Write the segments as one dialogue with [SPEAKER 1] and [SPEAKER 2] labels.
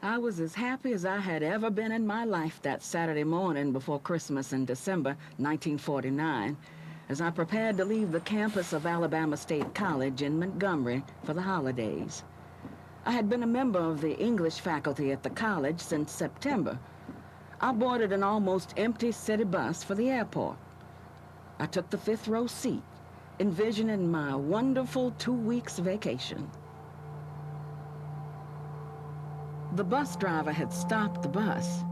[SPEAKER 1] I was as happy as I had ever been in my life that Saturday morning before Christmas in December 1949, as I prepared to leave the campus of Alabama State College in Montgomery for the holidays. I had been a member of the English faculty at the college since September. I boarded an almost empty city bus for the airport. I took the fifth row seat, envisioning my wonderful 2 weeks vacation. The bus driver had stopped the bus.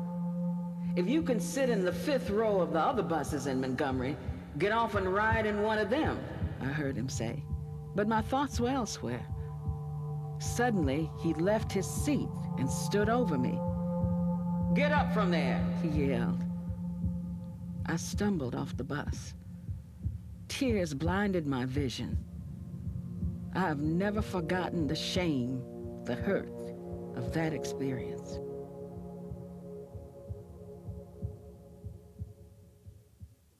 [SPEAKER 1] "If you can sit in the fifth row of the other buses in Montgomery, get off and ride in one of them," I heard him say. But my thoughts were elsewhere. Suddenly, he left his seat and stood over me. "Get up from there," he yelled. I stumbled off the bus. Tears blinded my vision. I have never forgotten the shame, the hurt of that experience.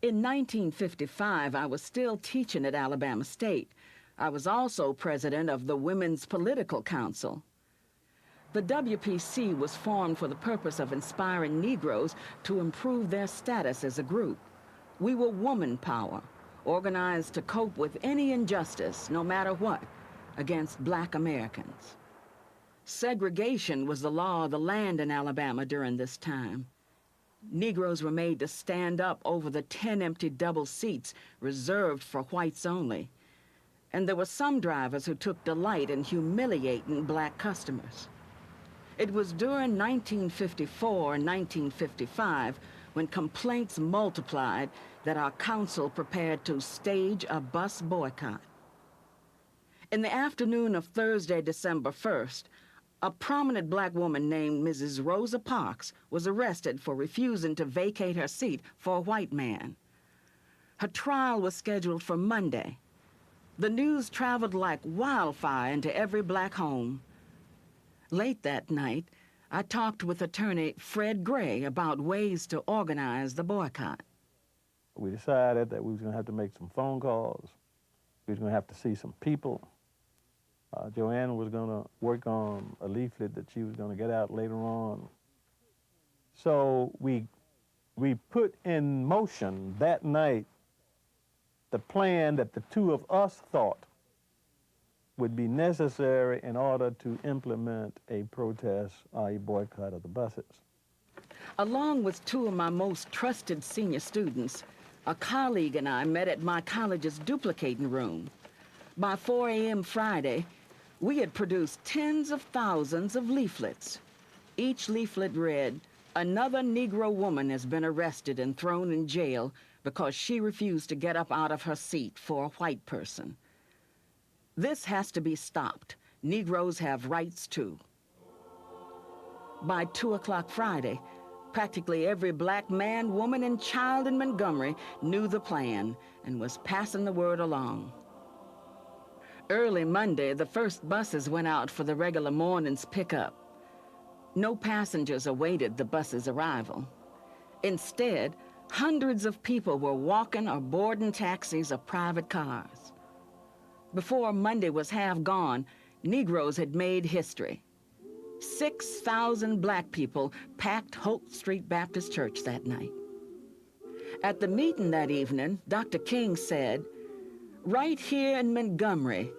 [SPEAKER 1] In 1955, I was still teaching at Alabama State. I was also president of the Women's Political Council. The WPC was formed for the purpose of inspiring Negroes to improve their status as a group. We were woman power, organized to cope with any injustice, no matter what, against Black Americans. Segregation was the law of the land in Alabama during this time. Negroes were made to stand up over the 10 empty double seats reserved for whites only. And there were some drivers who took delight in humiliating Black customers. It was during 1954 and 1955 when complaints multiplied that our council prepared to stage a bus boycott. In the afternoon of Thursday, December 1st, a prominent Black woman named Mrs. Rosa Parks was arrested for refusing to vacate her seat for a white man. Her trial was scheduled for Monday. The news traveled like wildfire into every Black home. Late that night, I talked with attorney Fred Gray about ways to organize the boycott.
[SPEAKER 2] We decided that we was going to have to make some phone calls. We was going to have to see some people. Joanne was going to work on a leaflet that she was going to get out later on. So we put in motion that night the plan that the two of us thought would be necessary in order to implement a protest or a boycott of the buses.
[SPEAKER 1] Along with two of my most trusted senior students, a colleague and I met at my college's duplicating room. By 4 a.m. Friday, we had produced tens of thousands of leaflets. Each leaflet read, "Another Negro woman has been arrested and thrown in jail because she refused to get up out of her seat for a white person. This has to be stopped. Negroes have rights too." By 2 o'clock Friday, practically every Black man, woman, and child in Montgomery knew the plan and was passing the word along. Early Monday, the first buses went out for the regular morning's pickup. No passengers awaited the bus's arrival. Instead, hundreds of people were walking or boarding taxis or private cars. Before Monday was half gone, Negroes had made history. 6,000 Black people packed Holt Street Baptist Church that night. At the meeting that evening, Dr. King said, "Right here in Montgomery,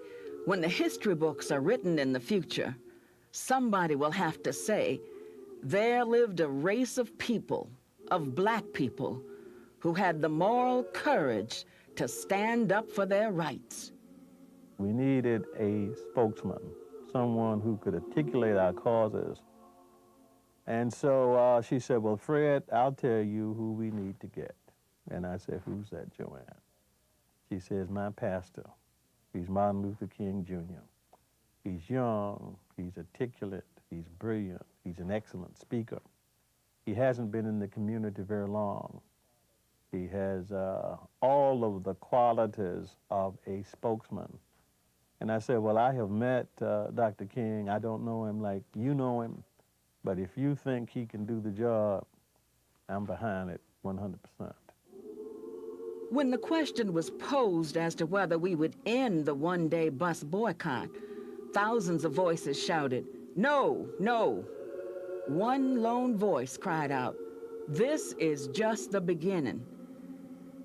[SPEAKER 1] when the history books are written in the future, somebody will have to say, there lived a race of people, of Black people, who had the moral courage to stand up for their rights."
[SPEAKER 2] We needed a spokesman, someone who could articulate our causes. And so she said, "Well, Fred, I'll tell you who we need to get." And I said, "Who's that, Joanne?" She says, "My pastor. He's Martin Luther King Jr. He's young, he's articulate, he's brilliant, he's an excellent speaker. He hasn't been in the community very long. He has all of the qualities of a spokesman." And I said, "Well, I have met Dr. King. I don't know him like you know him, but if you think he can do the job, I'm behind it 100%.
[SPEAKER 1] When the question was posed as to whether we would end the one-day bus boycott, thousands of voices shouted, "No, no." One lone voice cried out, "This is just the beginning."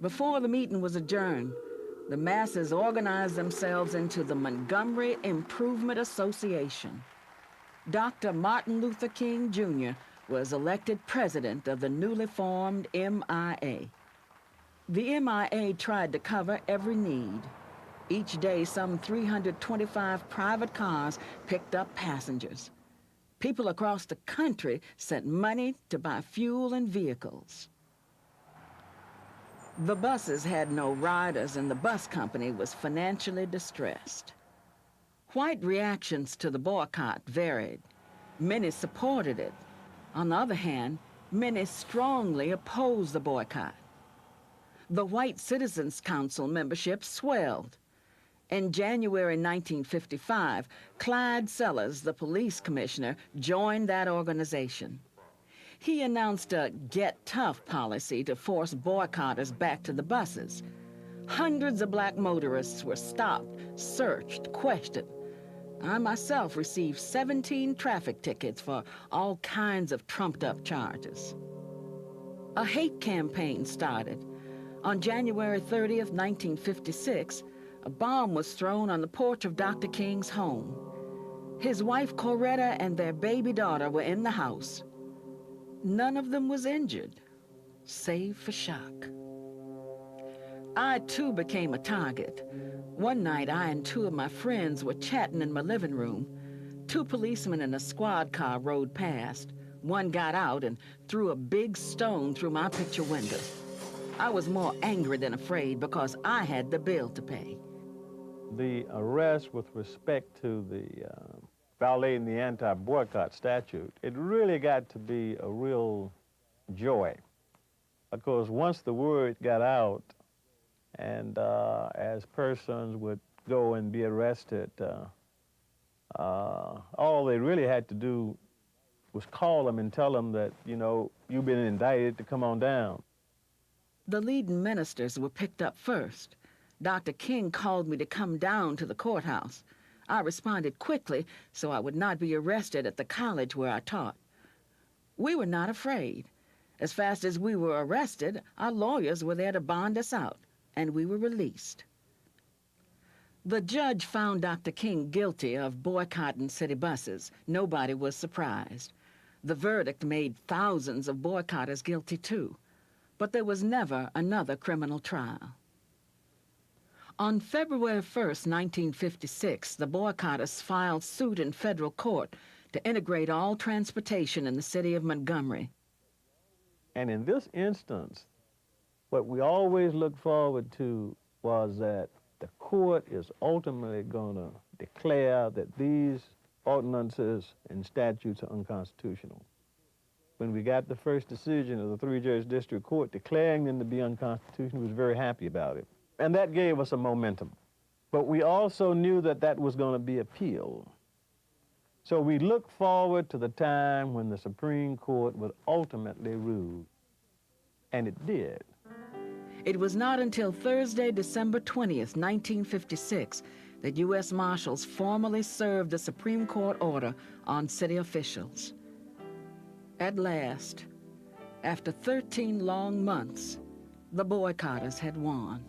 [SPEAKER 1] Before the meeting was adjourned, the masses organized themselves into the Montgomery Improvement Association. Dr. Martin Luther King, Jr. was elected president of the newly formed MIA. The MIA tried to cover every need. Each day, some 325 private cars picked up passengers. People across the country sent money to buy fuel and vehicles. The buses had no riders, and the bus company was financially distressed. White reactions to the boycott varied. Many supported it. On the other hand, many strongly opposed the boycott. The White Citizens Council membership swelled. In January 1955, Clyde Sellers, the police commissioner, joined that organization. He announced a "get tough" policy to force boycotters back to the buses. Hundreds of black motorists were stopped, searched, questioned. I myself received 17 traffic tickets for all kinds of trumped-up charges. A hate campaign started. On January 30th, 1956, a bomb was thrown on the porch of Dr. King's home. His wife, Coretta, and their baby daughter were in the house. None of them was injured, save for shock. I, too, became a target. One night, I and two of my friends were chatting in my living room. Two policemen in a squad car rode past. One got out and threw a big stone through my picture window. I was more angry than afraid because I had the bill to pay.
[SPEAKER 2] The arrest with respect to the violating the anti-boycott statute, it really got to be a real joy. Because once the word got out, and as persons would go and be arrested, all they really had to do was call them and tell them that, you know, you've been indicted, to come on down.
[SPEAKER 1] The leading ministers were picked up first. Dr. King called me to come down to the courthouse. I responded quickly so I would not be arrested at the college where I taught. We were not afraid. As fast as we were arrested, our lawyers were there to bond us out, and we were released. The judge found Dr. King guilty of boycotting city buses. Nobody was surprised. The verdict made thousands of boycotters guilty too. But there was never another criminal trial. On February 1st, 1956, the boycotters filed suit in federal court to integrate all transportation in the city of Montgomery.
[SPEAKER 2] And in this instance, what we always looked forward to was that the court is ultimately going to declare that these ordinances and statutes are unconstitutional. When we got the first decision of the three-judge district court declaring them to be unconstitutional, we was very happy about it. And that gave us a momentum. But we also knew that that was going to be appealed. So we looked forward to the time when the Supreme Court would ultimately rule. And it did.
[SPEAKER 1] It was not until Thursday, December 20th, 1956, that U.S. Marshals formally served the Supreme Court order on city officials. At last, after 13 long months, the boycotters had won.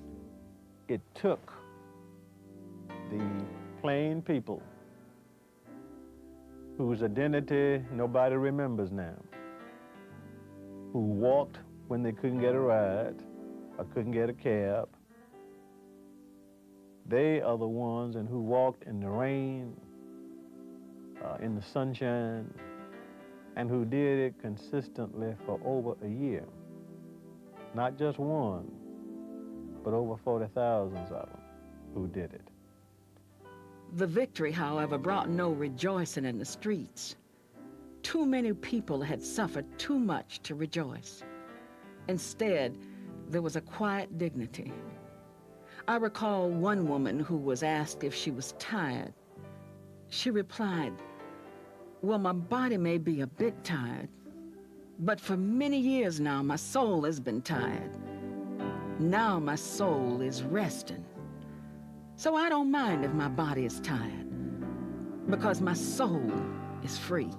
[SPEAKER 2] It took the plain people whose identity nobody remembers now, who walked when they couldn't get a ride or couldn't get a cab. They are the ones who walked in the rain, in the sunshine, and who did it consistently for over a year. Not just one, but over 40,000 of them who did it.
[SPEAKER 1] The victory, however, brought no rejoicing in the streets. Too many people had suffered too much to rejoice. Instead, there was a quiet dignity. I recall one woman who was asked if she was tired. She replied, "Well, my body may be a bit tired, but for many years now, my soul has been tired. Now my soul is resting. So I don't mind if my body is tired, because my soul is free."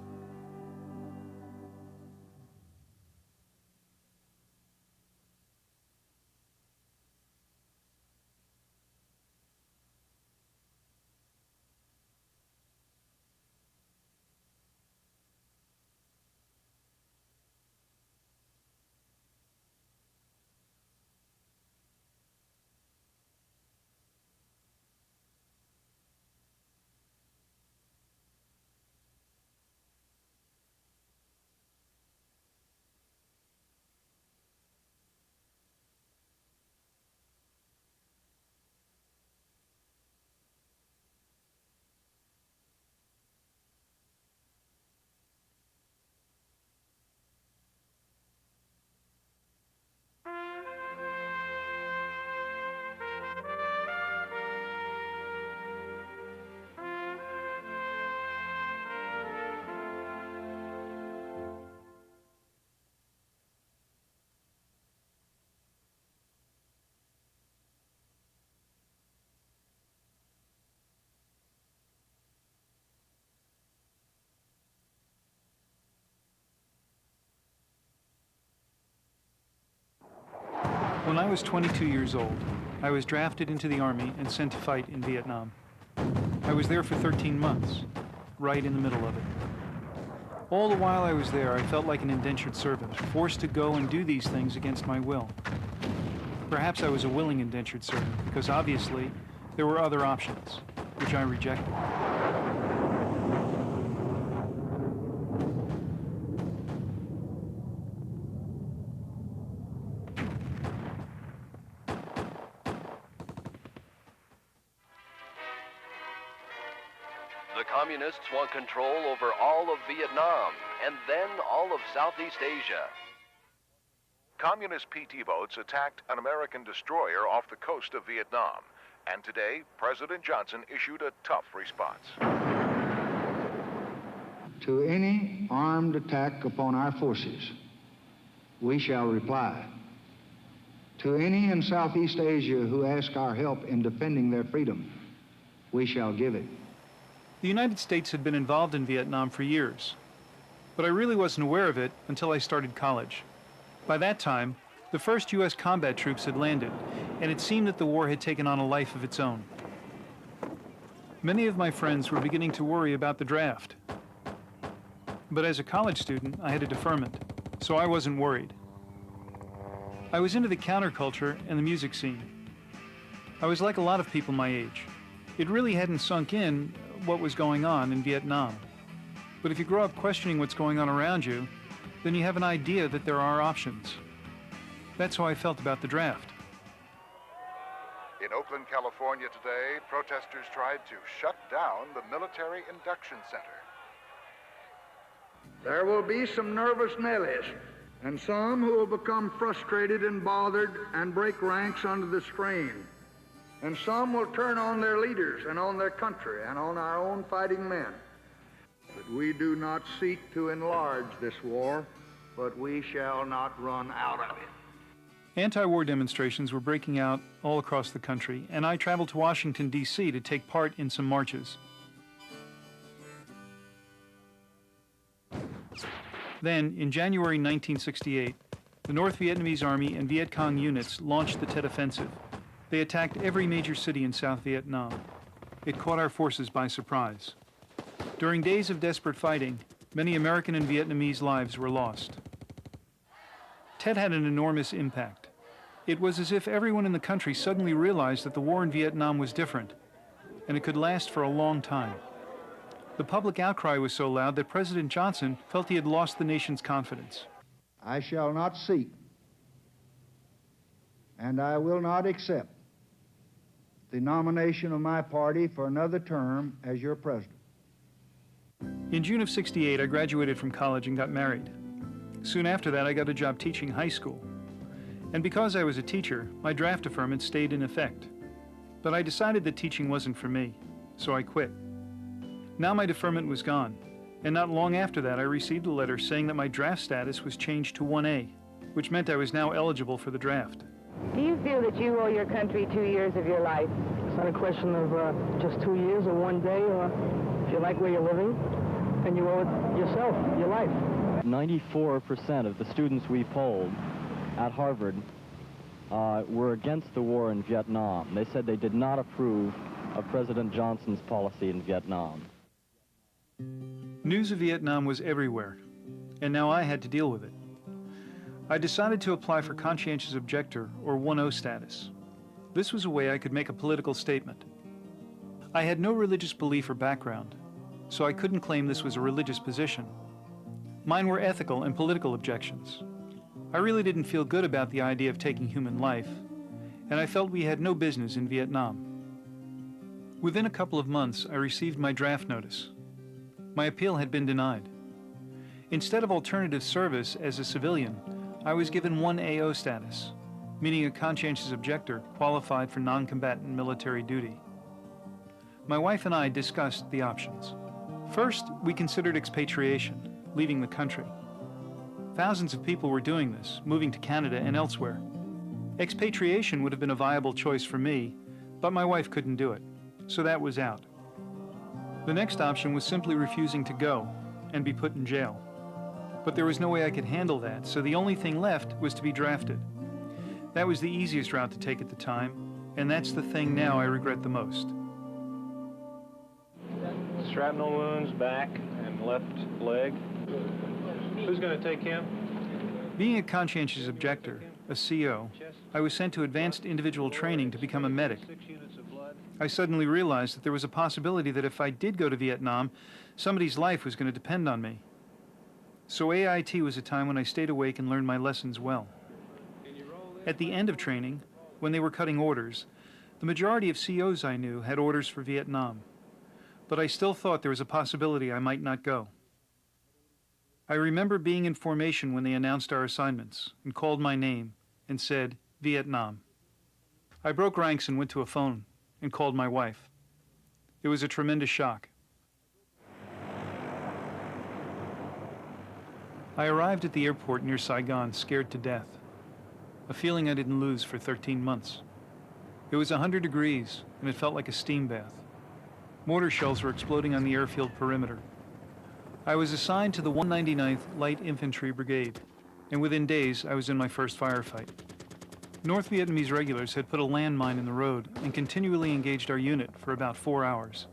[SPEAKER 3] was 22 years old, I was drafted into the Army and sent to fight in Vietnam. I was there for 13 months, right in the middle of it. All the while I was there, I felt like an indentured servant, forced to go and do these things against my will. Perhaps I was a willing indentured servant, because obviously there were other options, which I rejected.
[SPEAKER 4] The communists want control over all of Vietnam and then all of Southeast Asia.
[SPEAKER 5] Communist PT boats attacked an American destroyer off the coast of Vietnam, and today President Johnson issued a tough response.
[SPEAKER 6] To any armed attack upon our forces, we shall reply. To any in Southeast Asia who ask our help in defending their freedom, we shall give it.
[SPEAKER 3] The United States had been involved in Vietnam for years, but I really wasn't aware of it until I started college. By that time, the first U.S. combat troops had landed, and it seemed that the war had taken on a life of its own. Many of my friends were beginning to worry about the draft. But as a college student, I had a deferment, so I wasn't worried. I was into the counterculture and the music scene. I was like a lot of people my age. It really hadn't sunk in what was going on in Vietnam. But if you grow up questioning what's going on around you, then you have an idea that there are options. That's how I felt about the draft.
[SPEAKER 5] In Oakland, California today, protesters tried to shut down the military induction center.
[SPEAKER 6] There will be some nervous Nellies, and some who will become frustrated and bothered and break ranks under the strain. And some will turn on their leaders and on their country and on our own fighting men. But we do not seek to enlarge this war, but we shall not run out of it.
[SPEAKER 3] Anti-war demonstrations were breaking out all across the country, and I traveled to Washington, D.C. to take part in some marches. Then, in January 1968, the North Vietnamese Army and Viet Cong units launched the Tet Offensive. They attacked every major city in South Vietnam. It caught our forces by surprise. During days of desperate fighting, many American and Vietnamese lives were lost. Tet had an enormous impact. It was as if everyone in the country suddenly realized that the war in Vietnam was different, and it could last for a long time. The public outcry was so loud that President Johnson felt he had lost the nation's confidence.
[SPEAKER 6] I shall not seek, and I will not accept the nomination of my party for another term as your president.
[SPEAKER 3] In June of '68, I graduated from college and got married. Soon after that, I got a job teaching high school. And because I was a teacher, my draft deferment stayed in effect. But I decided that teaching wasn't for me, so I quit. Now my deferment was gone, and not long after that, I received a letter saying that my draft status was changed to 1A, which meant I was now eligible for the draft.
[SPEAKER 7] Do you feel that you owe your country 2 years of your life?
[SPEAKER 8] It's not a question of just 2 years or 1 day, or if you like where you're living, and you owe it yourself, your life.
[SPEAKER 9] 94% of the students we polled at Harvard were against the war in Vietnam. They said they did not approve of President Johnson's policy in Vietnam.
[SPEAKER 3] News of Vietnam was everywhere, and now I had to deal with it. I decided to apply for conscientious objector, or 1O status. This was a way I could make a political statement. I had no religious belief or background, so I couldn't claim this was a religious position. Mine were ethical and political objections. I really didn't feel good about the idea of taking human life, and I felt we had no business in Vietnam. Within a couple of months, I received my draft notice. My appeal had been denied. Instead of alternative service as a civilian, I was given 1AO status, meaning a conscientious objector qualified for non-combatant military duty. My wife and I discussed the options. First, we considered expatriation, leaving the country. Thousands of people were doing this, moving to Canada and elsewhere. Expatriation would have been a viable choice for me, but my wife couldn't do it, so that was out. The next option was simply refusing to go and be put in jail. But there was no way I could handle that, so the only thing left was to be drafted. That was the easiest route to take at the time, and that's the thing now I regret the most.
[SPEAKER 10] Shrapnel wounds, back and left leg. Who's going to take him?
[SPEAKER 3] Being a conscientious objector, a CO, I was sent to advanced individual training to become a medic. I suddenly realized that there was a possibility that if I did go to Vietnam, somebody's life was going to depend on me. So AIT was a time when I stayed awake and learned my lessons well. At the end of training, when they were cutting orders, the majority of COs I knew had orders for Vietnam, but I still thought there was a possibility I might not go. I remember being in formation when they announced our assignments and called my name and said, Vietnam. I broke ranks and went to a phone and called my wife. It was a tremendous shock. I arrived at the airport near Saigon scared to death, a feeling I didn't lose for 13 months. It was 100 degrees and it felt like a steam bath. Mortar shells were exploding on the airfield perimeter. I was assigned to the 199th Light Infantry Brigade, and within days I was in my first firefight. North Vietnamese regulars had put a landmine in the road and continually engaged our unit for about 4 hours.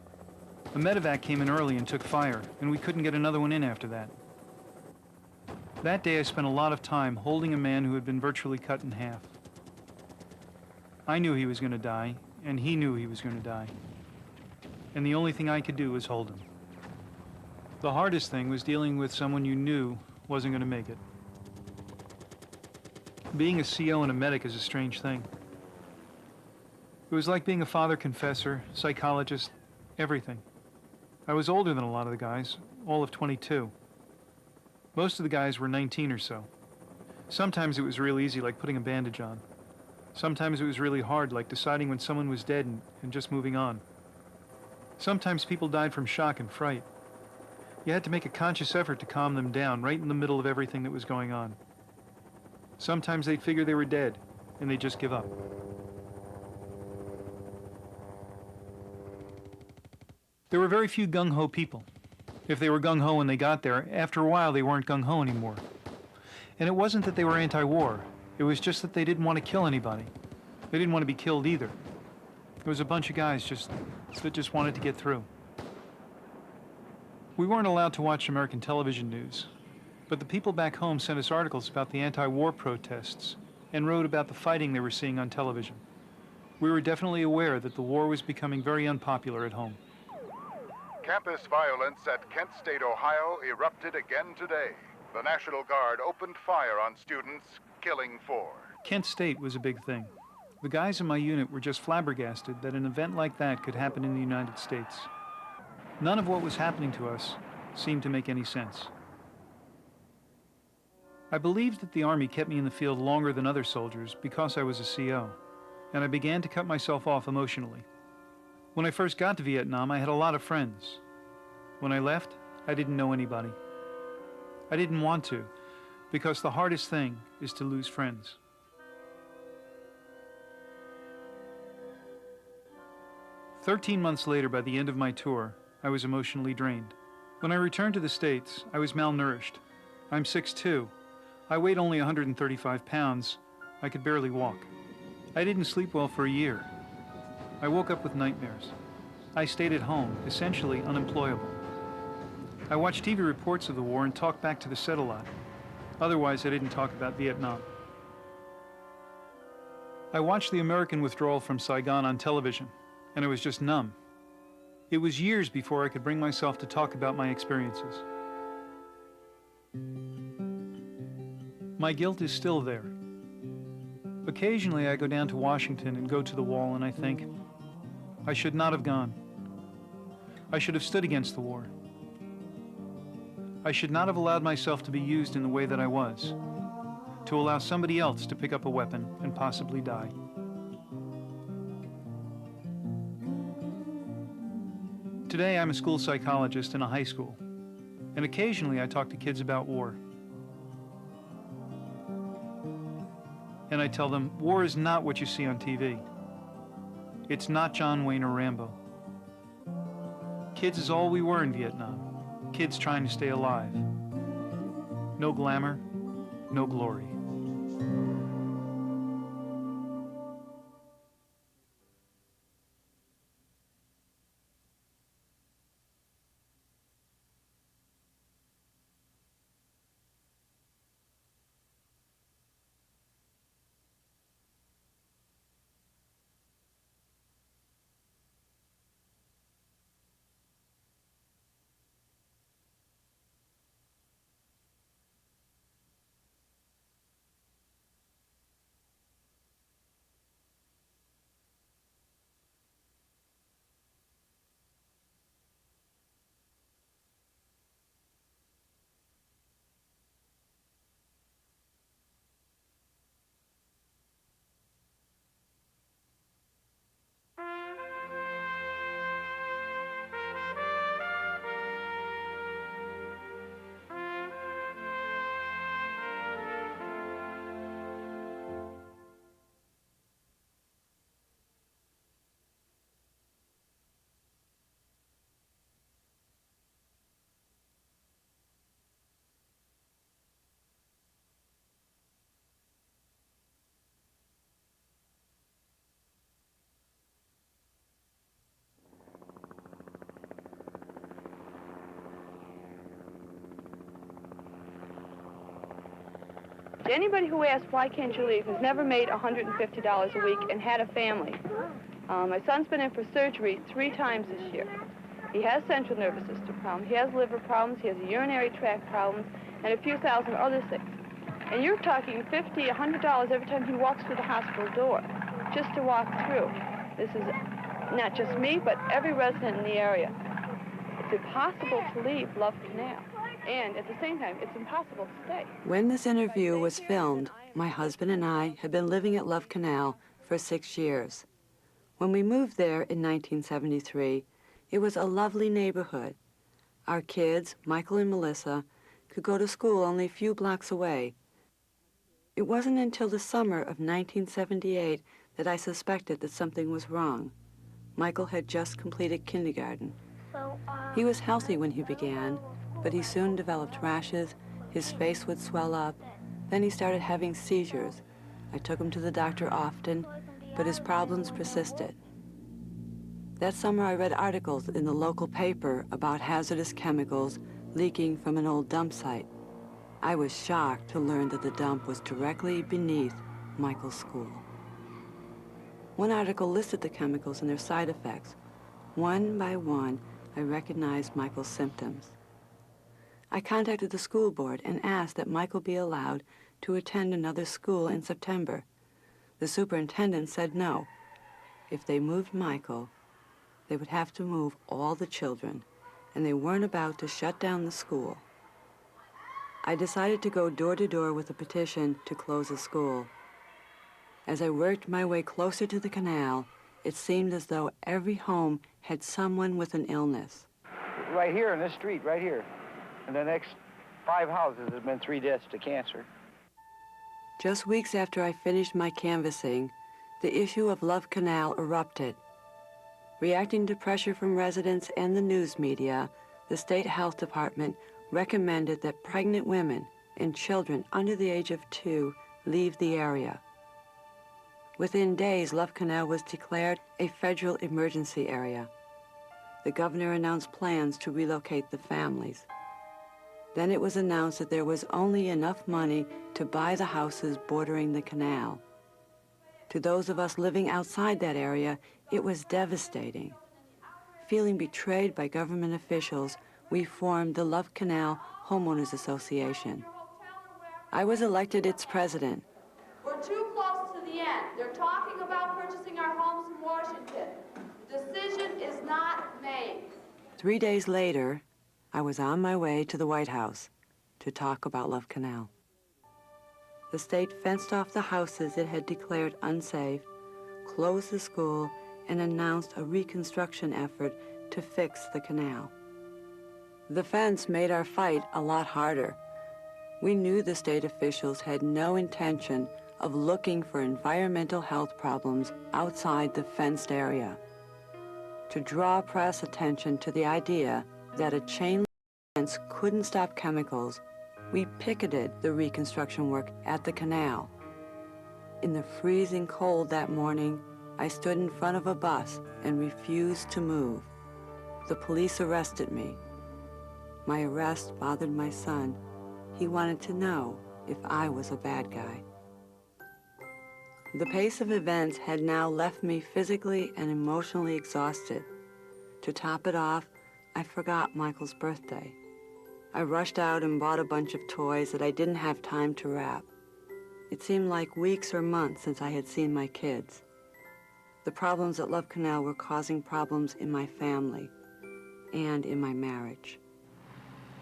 [SPEAKER 3] A medevac came in early and took fire, and we couldn't get another one in after that. That day I spent a lot of time holding a man who had been virtually cut in half. I knew he was going to die, and he knew he was going to die. And the only thing I could do was hold him. The hardest thing was dealing with someone you knew wasn't going to make it. Being a CO and a medic is a strange thing. It was like being a father confessor, psychologist, everything. I was older than a lot of the guys, all of 22. Most of the guys were 19 or so. Sometimes it was real easy, like putting a bandage on. Sometimes it was really hard, like deciding when someone was dead and just moving on. Sometimes people died from shock and fright. You had to make a conscious effort to calm them down right in the middle of everything that was going on. Sometimes they'd figure they were dead, and they'd just give up. There were very few gung-ho people. If they were gung-ho when they got there, after a while they weren't gung-ho anymore. And it wasn't that they were anti-war. It was just that they didn't want to kill anybody. They didn't want to be killed either. There was a bunch of guys that just wanted to get through. We weren't allowed to watch American television news, but the people back home sent us articles about the anti-war protests and wrote about the fighting they were seeing on television. We were definitely aware that the war was becoming very unpopular at home.
[SPEAKER 5] Campus violence at Kent State, Ohio erupted again today. The National Guard opened fire on students, killing 4.
[SPEAKER 3] Kent State was a big thing. The guys in my unit were just flabbergasted that an event like that could happen in the United States. None of what was happening to us seemed to make any sense. I believed that the Army kept me in the field longer than other soldiers because I was a CO, and I began to cut myself off emotionally. When I first got to Vietnam, I had a lot of friends. When I left, I didn't know anybody. I didn't want to, because the hardest thing is to lose friends. "13 months later, by the end of my tour, I was emotionally drained. When I returned to the States, I was malnourished. I'm 6'2". I weighed only 135 pounds. I could barely walk. I didn't sleep well for a year. I woke up with nightmares. I stayed at home, essentially unemployable. I watched TV reports of the war and talked back to the set a lot. Otherwise, I didn't talk about Vietnam. I watched the American withdrawal from Saigon on television, and I was just numb. It was years before I could bring myself to talk about my experiences. My guilt is still there. Occasionally I go down to Washington and go to the wall and I think, I should not have gone. I should have stood against the war. I should not have allowed myself to be used in the way that I was, to allow somebody else to pick up a weapon and possibly die. Today I'm a school psychologist in a high school, and occasionally I talk to kids about war. And I tell them, war is not what you see on TV. It's not John Wayne or Rambo. Kids is all we were in Vietnam. Kids trying to stay alive. No glamour, no glory.
[SPEAKER 11] To anybody who asks, why can't you leave, who's never made $150 a week and had a family. My son's been in for surgery 3 times this year. He has central nervous system problems, he has liver problems, he has urinary tract problems, and a few thousand other things. And you're talking $50, $100 every time he walks through the hospital door, just to walk through. This is not just me, but every resident in the area. It's impossible to leave Love Canal. And at the same time, it's impossible to stay.
[SPEAKER 12] When this interview was filmed, my husband and I had been living at Love Canal for 6 years. When we moved there in 1973, it was a lovely neighborhood. Our kids, Michael and Melissa, could go to school only a few blocks away. It wasn't until the summer of 1978 that I suspected that something was wrong. Michael had just completed kindergarten. He was healthy when he began, but he soon developed rashes, his face would swell up, then he started having seizures. I took him to the doctor often, but his problems persisted. That summer I read articles in the local paper about hazardous chemicals leaking from an old dump site. I was shocked to learn that the dump was directly beneath Michael's school. One article listed the chemicals and their side effects. One by one, I recognized Michael's symptoms. I contacted the school board and asked that Michael be allowed to attend another school in September. The superintendent said no. If they moved Michael, they would have to move all the children, and they weren't about to shut down the school. I decided to go door to door with a petition to close the school. As I worked my way closer to the canal, it seemed as though every home had someone with an illness.
[SPEAKER 13] Right here in this street, right here. In the next 5 houses, there's been 3 deaths to cancer.
[SPEAKER 12] Just weeks after I finished my canvassing, the issue of Love Canal erupted. Reacting to pressure from residents and the news media, the state health department recommended that pregnant women and children under the age of 2 leave the area. Within days, Love Canal was declared a federal emergency area. The governor announced plans to relocate the families. Then it was announced that there was only enough money to buy the houses bordering the canal. To those of us living outside that area, it was devastating. Feeling betrayed by government officials, we formed the Love Canal Homeowners Association. I was elected its president.
[SPEAKER 14] We're too close to the end. They're talking about purchasing our homes in Washington. The decision is not made.
[SPEAKER 12] 3 days later, I was on my way to the White House to talk about Love Canal. The state fenced off the houses it had declared unsafe, closed the school, and announced a reconstruction effort to fix the canal. The fence made our fight a lot harder. We knew the state officials had no intention of looking for environmental health problems outside the fenced area. To draw press attention to the idea that a chain fence couldn't stop chemicals, we picketed the reconstruction work at the canal. In the freezing cold that morning, I stood in front of a bus and refused to move. The police arrested me. My arrest bothered my son. He wanted to know if I was a bad guy. The pace of events had now left me physically and emotionally exhausted. To top it off, I forgot Michael's birthday. I rushed out and bought a bunch of toys that I didn't have time to wrap. It seemed like weeks or months since I had seen my kids. The problems at Love Canal were causing problems in my family and in my marriage.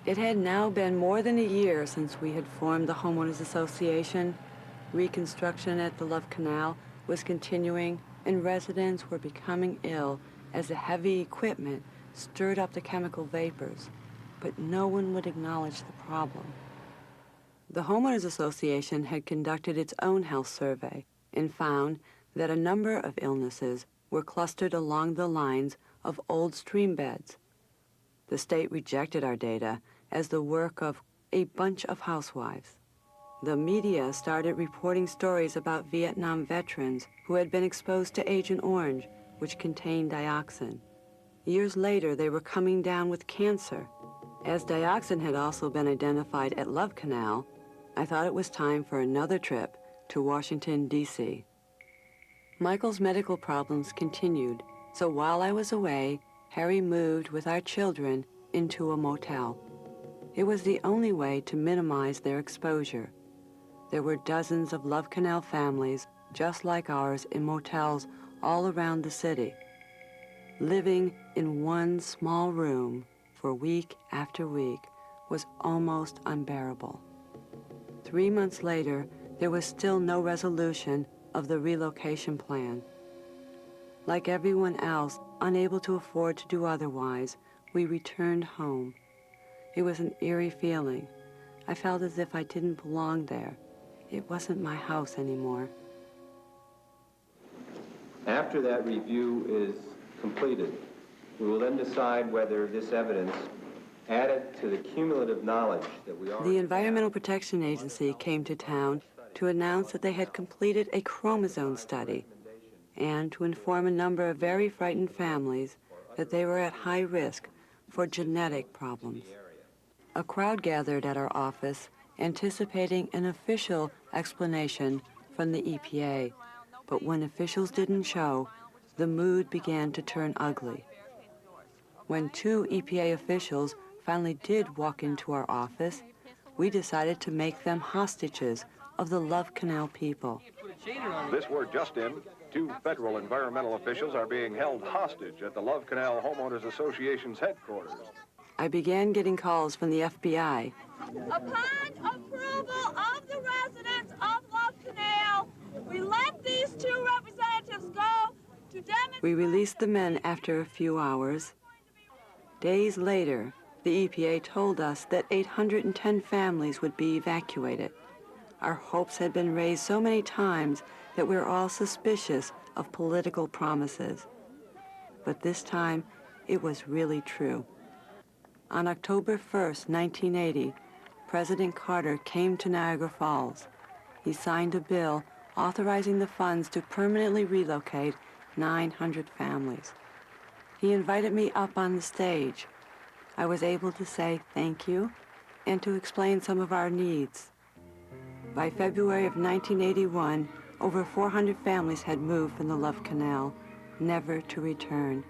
[SPEAKER 12] It had now been more than a year since we had formed the Homeowners Association. Reconstruction at the Love Canal was continuing, and residents were becoming ill as the heavy equipment stirred up the chemical vapors, but no one would acknowledge the problem. The Homeowners Association had conducted its own health survey and found that a number of illnesses were clustered along the lines of old stream beds. The state rejected our data as the work of a bunch of housewives. The media started reporting stories about Vietnam veterans who had been exposed to Agent Orange, which contained dioxin. Years later, they were coming down with cancer. As dioxin had also been identified at Love Canal, I thought it was time for another trip to Washington, D.C. Michael's medical problems continued, so while I was away, Harry moved with our children into a motel. It was the only way to minimize their exposure. There were dozens of Love Canal families just like ours in motels all around the city. Living in one small room for week after week was almost unbearable. 3 months later, there was still no resolution of the relocation plan. Like everyone else, unable to afford to do otherwise, we returned home. It was an eerie feeling. I felt as if I didn't belong there. It wasn't my house anymore.
[SPEAKER 15] After that review is completed, we will then decide whether this evidence, added to the cumulative knowledge that we already
[SPEAKER 12] The Environmental Protection Agency came to town to announce that they had completed a chromosome study and to inform a number of very frightened families that they were at high risk for genetic problems. A crowd gathered at our office anticipating an official explanation from the EPA, but when officials didn't show, the mood began to turn ugly. When 2 EPA officials finally did walk into our office, we decided to make them hostages of the Love Canal people.
[SPEAKER 16] This word just in, 2 federal environmental officials are being held hostage at the Love Canal Homeowners Association's headquarters.
[SPEAKER 12] I began getting calls from the FBI.
[SPEAKER 14] Upon approval of the residents of Love Canal, we let these 2 representatives go to demonstrate.
[SPEAKER 12] We released the men after a few hours. Days later, the EPA told us that 810 families would be evacuated. Our hopes had been raised so many times that we're all suspicious of political promises. But this time, it was really true. On October 1st, 1980, President Carter came to Niagara Falls. He signed a bill authorizing the funds to permanently relocate 900 families. He invited me up on the stage. I was able to say thank you and to explain some of our needs. By February of 1981, over 400 families had moved from the Love Canal, never to return.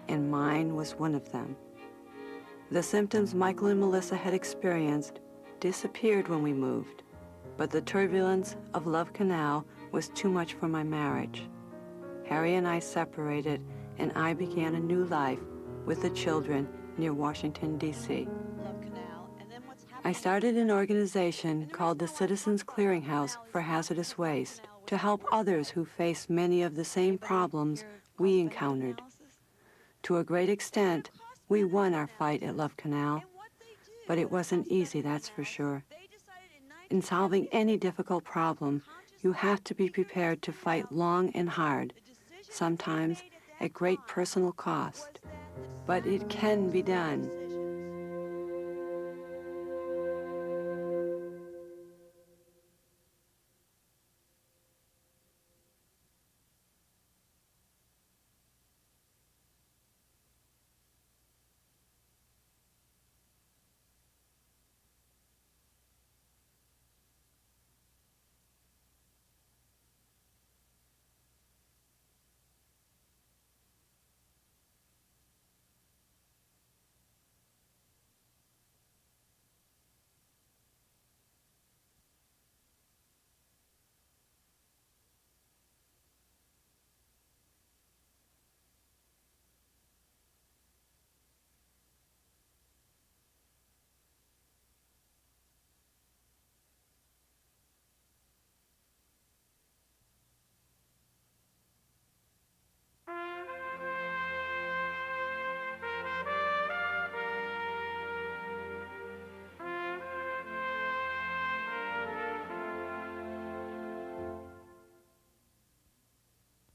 [SPEAKER 12] And mine was one of them. The symptoms Michael and Melissa had experienced disappeared when we moved, but the turbulence of Love Canal was too much for my marriage. Harry and I separated, and I began a new life with the children near Washington, D.C. I started an organization called the Citizens Clearinghouse for Hazardous Waste to help others who face many of the same problems we encountered. To a great extent, we won our fight at Love Canal, but it wasn't easy, that's for sure. In solving any difficult problem, you have to be prepared to fight long and hard, sometimes at great personal cost. But it can be done.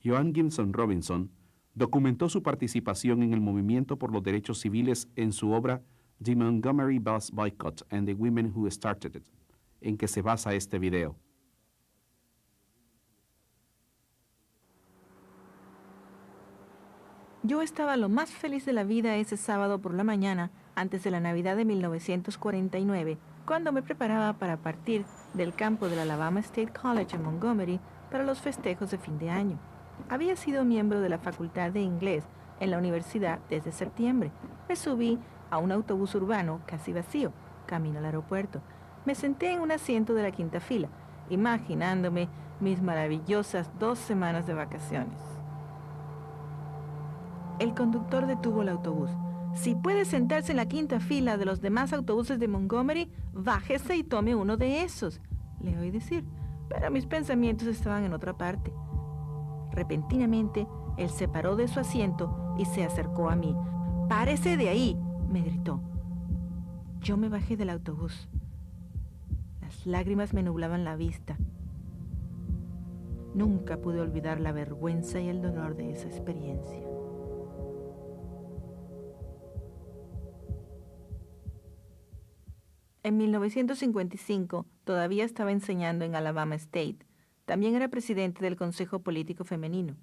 [SPEAKER 17] Joan Gibson Robinson documentó su participación en el movimiento por los derechos civiles en su obra The Montgomery Bus Boycott and the Women Who Started It, en que se basa este video.
[SPEAKER 18] Yo estaba lo más feliz de la vida ese sábado por la mañana, antes de la Navidad de 1949, cuando me preparaba para partir del campo del Alabama State College en Montgomery para los festejos de fin de año. Había sido miembro de la Facultad de Inglés en la universidad desde septiembre. Me subí a un autobús urbano casi vacío, camino al aeropuerto. Me senté en un asiento de la quinta fila, imaginándome mis maravillosas 2 semanas de vacaciones. El conductor detuvo el autobús. Si puede sentarse en la quinta fila de los demás autobuses de Montgomery, bájese y tome uno de esos, le oí decir, pero mis pensamientos estaban en otra parte. Repentinamente, él se paró de su asiento y se acercó a mí. «¡Párese de ahí!», me gritó. Yo me bajé del autobús. Las lágrimas me nublaban la vista. Nunca pude olvidar la vergüenza y el dolor de esa experiencia. En 1955, todavía estaba enseñando en Alabama State. También era presidente del Consejo Político Femenino.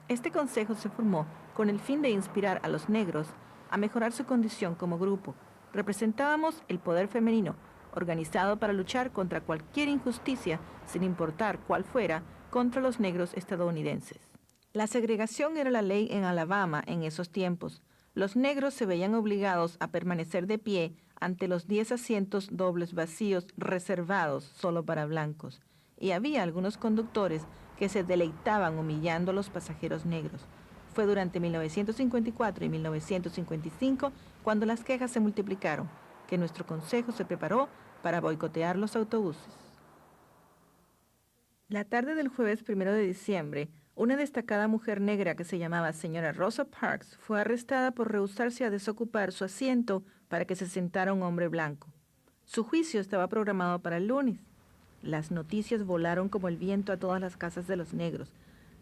[SPEAKER 18] Este consejo se formó con el fin de inspirar a los negros a mejorar su condición como grupo. Representábamos el poder femenino, organizado para luchar contra cualquier injusticia, sin importar cuál fuera, contra los negros estadounidenses. La segregación era la ley en Alabama en esos tiempos. Los negros se veían obligados a permanecer de pie ante los 10 asientos dobles vacíos reservados solo para blancos. Y había algunos conductores que se deleitaban humillando a los pasajeros negros. Fue durante 1954 y 1955 cuando las quejas se multiplicaron, que nuestro consejo se preparó para boicotear los autobuses. La tarde del jueves 1 de diciembre, una destacada mujer negra que se llamaba señora Rosa Parks fue arrestada por rehusarse a desocupar su asiento para que se sentara un hombre blanco. Su juicio estaba programado para el lunes. Las noticias volaron como el viento a todas las casas de los negros.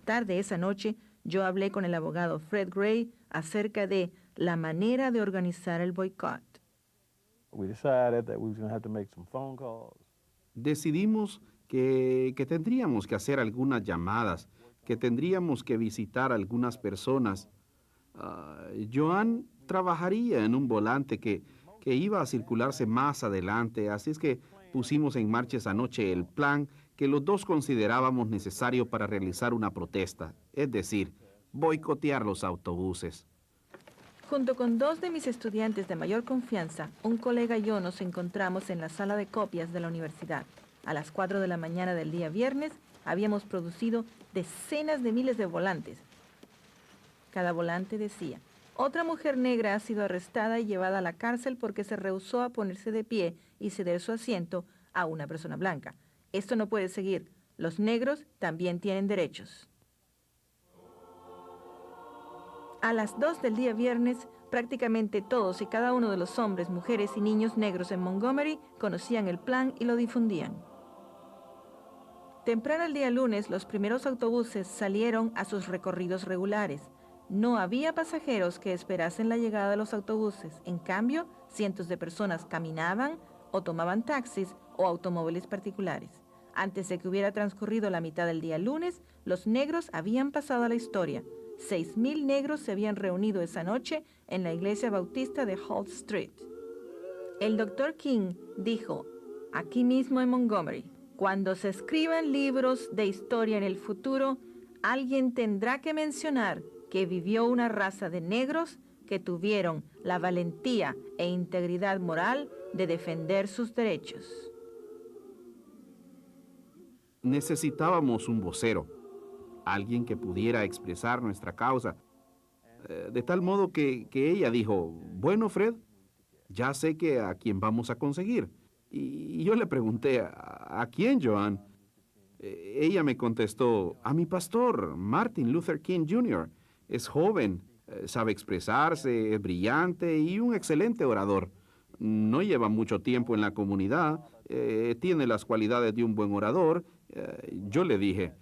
[SPEAKER 18] Tarde esa noche, yo hablé con el abogado Fred Gray acerca de la manera de organizar el boicot.
[SPEAKER 17] Decidimos que tendríamos que hacer algunas llamadas, que tendríamos que visitar a algunas personas. Joan trabajaría en un volante que iba a circularse más adelante, así es que pusimos en marcha esa noche el plan que los dos considerábamos necesario para realizar una protesta, es decir, boicotear los autobuses.
[SPEAKER 18] Junto con 2 de mis estudiantes de mayor confianza, un colega y yo nos encontramos en la sala de copias de la universidad. A las 4 de la mañana del día viernes, habíamos producido decenas de miles de volantes. Cada volante decía: otra mujer negra ha sido arrestada y llevada a la cárcel porque se rehusó a ponerse de pie y ceder su asiento a una persona blanca. Esto no puede seguir. Los negros también tienen derechos. A las 2 del día viernes, prácticamente todos y cada uno de los hombres, mujeres y niños negros en Montgomery conocían el plan y lo difundían. Temprano el día lunes, los primeros autobuses salieron a sus recorridos regulares. No había pasajeros que esperasen la llegada de los autobuses. En cambio, cientos de personas caminaban o tomaban taxis o automóviles particulares. Antes de que hubiera transcurrido la mitad del día lunes, los negros habían pasado a la historia. 6,000 negros se habían reunido esa noche en la iglesia bautista de Holt Street. El Dr. King dijo, aquí mismo en Montgomery: cuando se escriban libros de historia en el futuro, alguien tendrá que mencionar que vivió una raza de negros que tuvieron la valentía e integridad moral de defender sus derechos.
[SPEAKER 17] Necesitábamos un vocero, alguien que pudiera expresar nuestra causa, de tal modo que ella dijo: bueno, Fred, ya sé que a quién vamos a conseguir. Y yo le pregunté: ¿a quién, Joan? Ella me contestó: a mi pastor, Martin Luther King Jr. Es joven, sabe expresarse, es brillante y un excelente orador. No lleva mucho tiempo en la comunidad, tiene las cualidades de un buen orador. Yo le dije: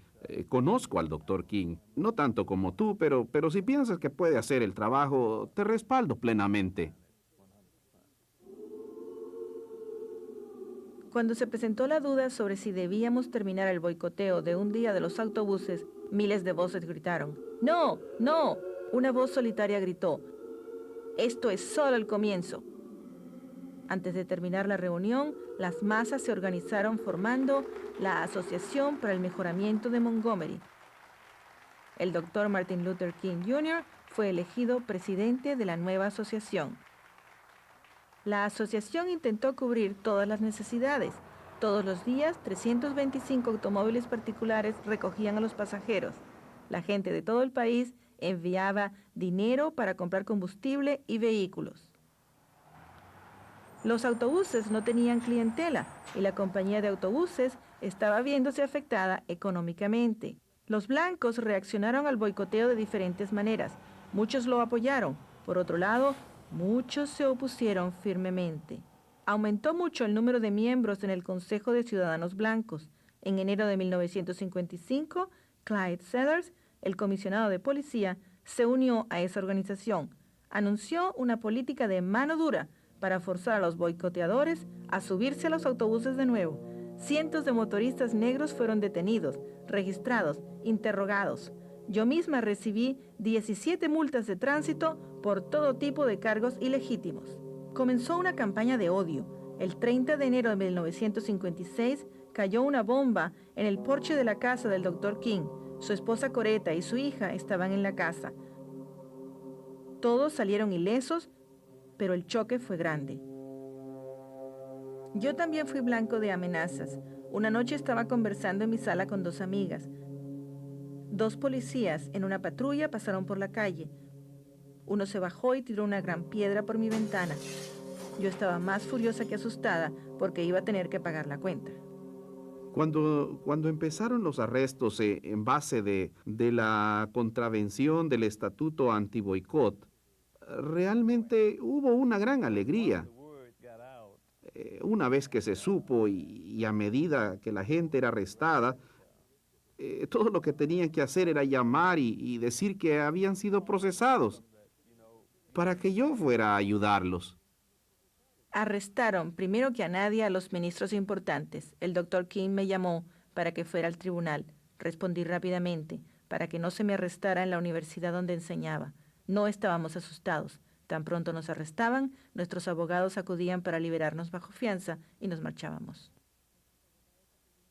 [SPEAKER 17] conozco al Dr. King, no tanto como tú, pero si piensas que puede hacer el trabajo, te respaldo plenamente.
[SPEAKER 18] Cuando se presentó la duda sobre si debíamos terminar el boicoteo de un día de los autobuses, miles de voces gritaron: ¡No! ¡No! Una voz solitaria gritó: «Esto es solo el comienzo». Antes de terminar la reunión, las masas se organizaron formando la Asociación para el Mejoramiento de Montgomery. El Dr. Martin Luther King Jr. fue elegido presidente de la nueva asociación. La asociación intentó cubrir todas las necesidades. Todos los días, 325 automóviles particulares recogían a los pasajeros. La gente de todo el país enviaba dinero para comprar combustible y vehículos. Los autobuses no tenían clientela y la compañía de autobuses estaba viéndose afectada económicamente. Los blancos reaccionaron al boicoteo de diferentes maneras. Muchos lo apoyaron. Por otro lado, muchos se opusieron firmemente. Aumentó mucho el número de miembros en el Consejo de Ciudadanos Blancos. En enero de 1955, Clyde Sellers, el comisionado de policía, se unió a esa organización. Anunció una política de mano dura para forzar a los boicoteadores a subirse a los autobuses de nuevo. Cientos de motoristas negros fueron detenidos, registrados, interrogados. Yo misma recibí 17 multas de tránsito por todo tipo de cargos ilegítimos. Comenzó una campaña de odio. El 30 de enero de 1956 cayó una bomba en el porche de la casa del Dr. King. Su esposa Coretta y su hija estaban en la casa. Todos salieron ilesos, pero el choque fue grande. Yo también fui blanco de amenazas. Una noche estaba conversando en mi sala con dos amigas. Dos policías en una patrulla pasaron por la calle. Uno se bajó y tiró una gran piedra por mi ventana. Yo estaba más furiosa que asustada porque iba a tener que pagar la cuenta.
[SPEAKER 17] Cuando empezaron los arrestos en base de la contravención del estatuto anti-boicot, realmente hubo una gran alegría. Una vez que se supo y a medida que la gente era arrestada, todo lo que tenían que hacer era llamar y decir que habían sido procesados para que yo fuera a ayudarlos.
[SPEAKER 18] Arrestaron primero que a nadie a los ministros importantes. El Dr. King me llamó para que fuera al tribunal. Respondí rápidamente para que no se me arrestara en la universidad donde enseñaba. No estábamos asustados. Tan pronto nos arrestaban, nuestros abogados acudían para liberarnos bajo fianza y nos marchábamos.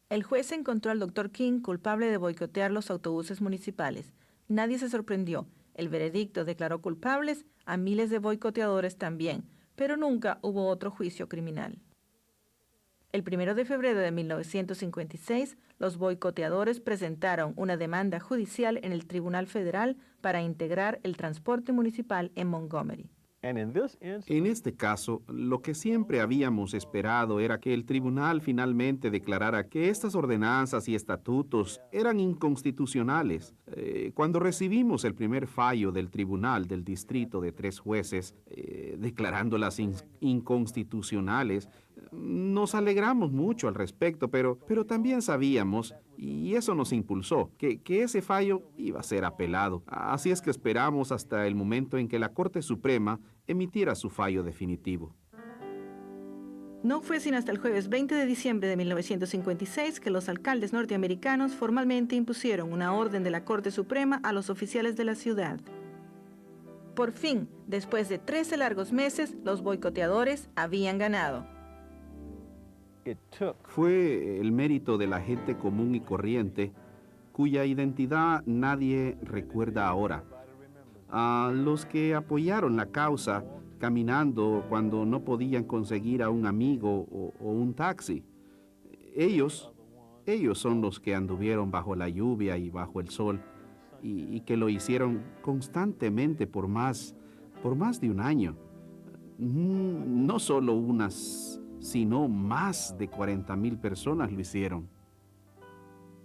[SPEAKER 18] El juez encontró al Dr. King culpable de boicotear los autobuses municipales. Nadie se sorprendió. El veredicto declaró culpables a miles de boicoteadores también, pero nunca hubo otro juicio criminal. El 1 de febrero de 1956, los boicoteadores presentaron una demanda judicial en el Tribunal Federal para integrar el transporte municipal en Montgomery.
[SPEAKER 17] En este caso, lo que siempre habíamos esperado era que el tribunal finalmente declarara que estas ordenanzas y estatutos eran inconstitucionales. Cuando recibimos el primer fallo del tribunal del distrito de 3 jueces declarándolas inconstitucionales, nos alegramos mucho al respecto, pero también sabíamos, y eso nos impulsó, que ese fallo iba a ser apelado. Así es que esperamos hasta el momento en que la Corte Suprema emitiera su fallo definitivo.
[SPEAKER 18] No fue sino hasta el jueves 20 de diciembre de 1956 que los alcaldes norteamericanos formalmente impusieron una orden de la Corte Suprema a los oficiales de la ciudad. Por fin, después de 13 largos meses, los boicoteadores habían ganado.
[SPEAKER 17] Fue el mérito de la gente común y corriente, cuya identidad nadie recuerda ahora. A los que apoyaron la causa caminando cuando no podían conseguir a un amigo o un taxi. Ellos son los que anduvieron bajo la lluvia y bajo el sol y que lo hicieron constantemente por más de un año. No solo unas, sino más de 40,000 personas lo hicieron.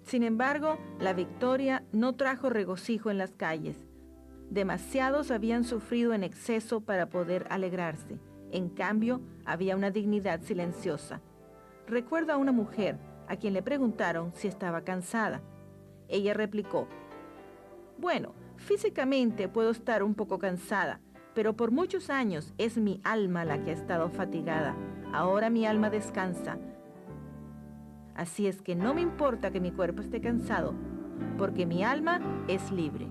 [SPEAKER 18] Sin embargo, la victoria no trajo regocijo en las calles. Demasiados habían sufrido en exceso para poder alegrarse. En cambio, había una dignidad silenciosa. Recuerdo a una mujer a quien le preguntaron si estaba cansada. Ella replicó: «Bueno, físicamente puedo estar un poco cansada, pero por muchos años es mi alma la que ha estado fatigada. Ahora mi alma descansa. Así es que no me importa que mi cuerpo esté cansado, porque mi alma es libre».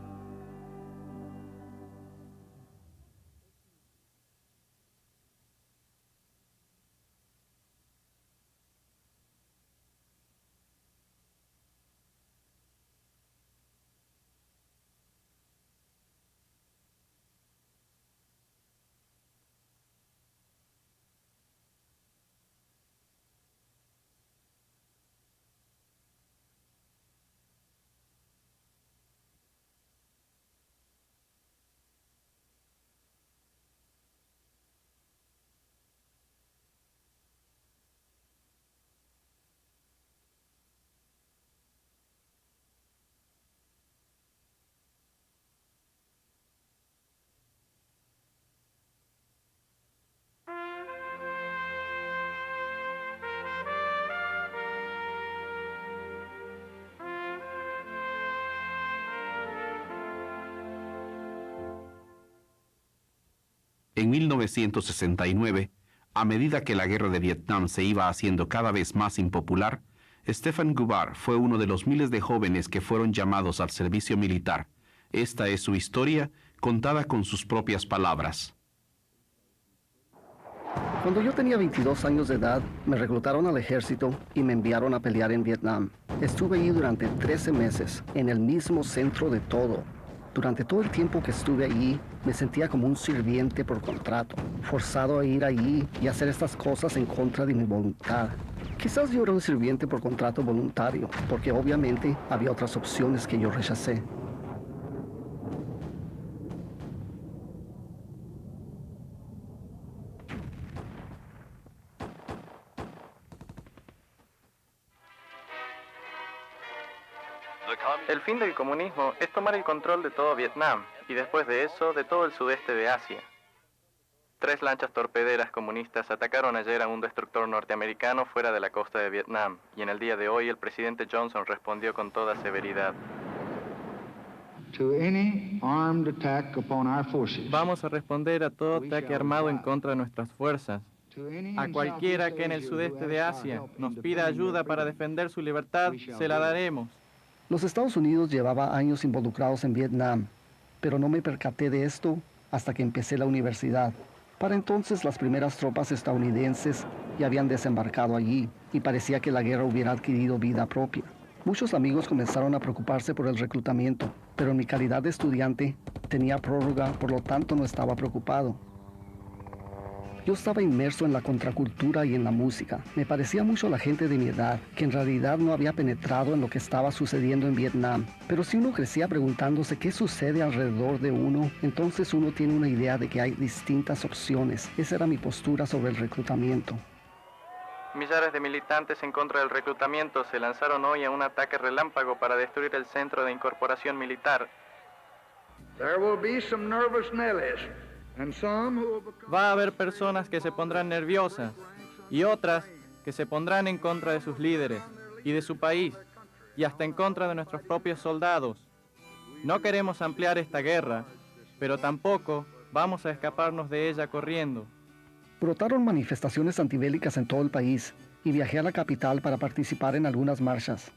[SPEAKER 17] En 1969, a medida que la guerra de Vietnam se iba haciendo cada vez más impopular, Stephen Gubar fue uno de los miles de jóvenes que fueron llamados al servicio militar. Esta es su historia, contada con sus propias palabras.
[SPEAKER 19] Cuando yo tenía 22 años de edad, me reclutaron al ejército y me enviaron a pelear en Vietnam. Estuve allí durante 13 meses, en el mismo centro de todo. Durante todo el tiempo que estuve allí, me sentía como un sirviente por contrato, forzado a ir allí y hacer estas cosas en contra de mi voluntad. Quizás yo era un sirviente por contrato voluntario, porque obviamente había otras opciones que yo rechacé.
[SPEAKER 20] El fin del comunismo es tomar el control de todo Vietnam y después de eso de todo el sudeste de Asia. 3 lanchas torpederas comunistas atacaron ayer a un destructor norteamericano fuera de la costa de Vietnam y en el día de hoy el presidente Johnson respondió con toda severidad.
[SPEAKER 21] Vamos a responder a todo ataque armado en contra de nuestras fuerzas. A cualquiera que en el sudeste de Asia nos pida ayuda para defender su libertad, se la daremos.
[SPEAKER 19] Los Estados Unidos llevaba años involucrados en Vietnam, pero no me percaté de esto hasta que empecé la universidad. Para entonces las primeras tropas estadounidenses ya habían desembarcado allí y parecía que la guerra hubiera adquirido vida propia. Muchos amigos comenzaron a preocuparse por el reclutamiento, pero en mi calidad de estudiante tenía prórroga, por lo tanto no estaba preocupado. Yo estaba inmerso en la contracultura y en la música. Me parecía mucho a la gente de mi edad, que en realidad no había penetrado en lo que estaba sucediendo en Vietnam. Pero si uno crecía preguntándose qué sucede alrededor de uno, entonces uno tiene una idea de que hay distintas opciones. Esa era mi postura sobre el reclutamiento.
[SPEAKER 20] Millares de militantes en contra del reclutamiento se lanzaron hoy a un ataque relámpago para destruir el centro de incorporación militar.
[SPEAKER 6] There will be some nervous Nellies.
[SPEAKER 21] Va a haber personas que se pondrán nerviosas y otras que se pondrán en contra de sus líderes y de su país y hasta en contra de nuestros propios soldados. No queremos ampliar esta guerra, pero tampoco vamos a escaparnos de ella corriendo.
[SPEAKER 19] Brotaron manifestaciones antibélicas en todo el país y viajé a la capital para participar en algunas marchas.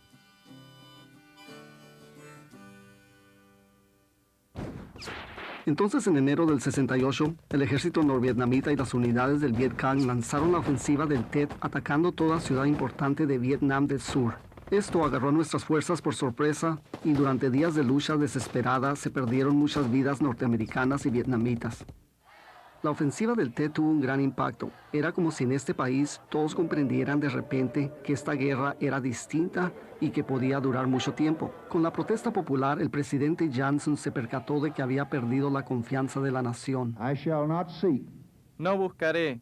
[SPEAKER 19] Entonces, en enero del 68, el ejército norvietnamita y las unidades del Viet Cong lanzaron la ofensiva del Tet, atacando toda ciudad importante de Vietnam del Sur. Esto agarró a nuestras fuerzas por sorpresa y durante días de lucha desesperada se perdieron muchas vidas norteamericanas y vietnamitas. La ofensiva del Tet tuvo un gran impacto. Era como si en este país todos comprendieran de repente que esta guerra era distinta y que podía durar mucho tiempo. Con la protesta popular, el presidente Johnson se percató de que había perdido la confianza de la nación.
[SPEAKER 21] No buscaré,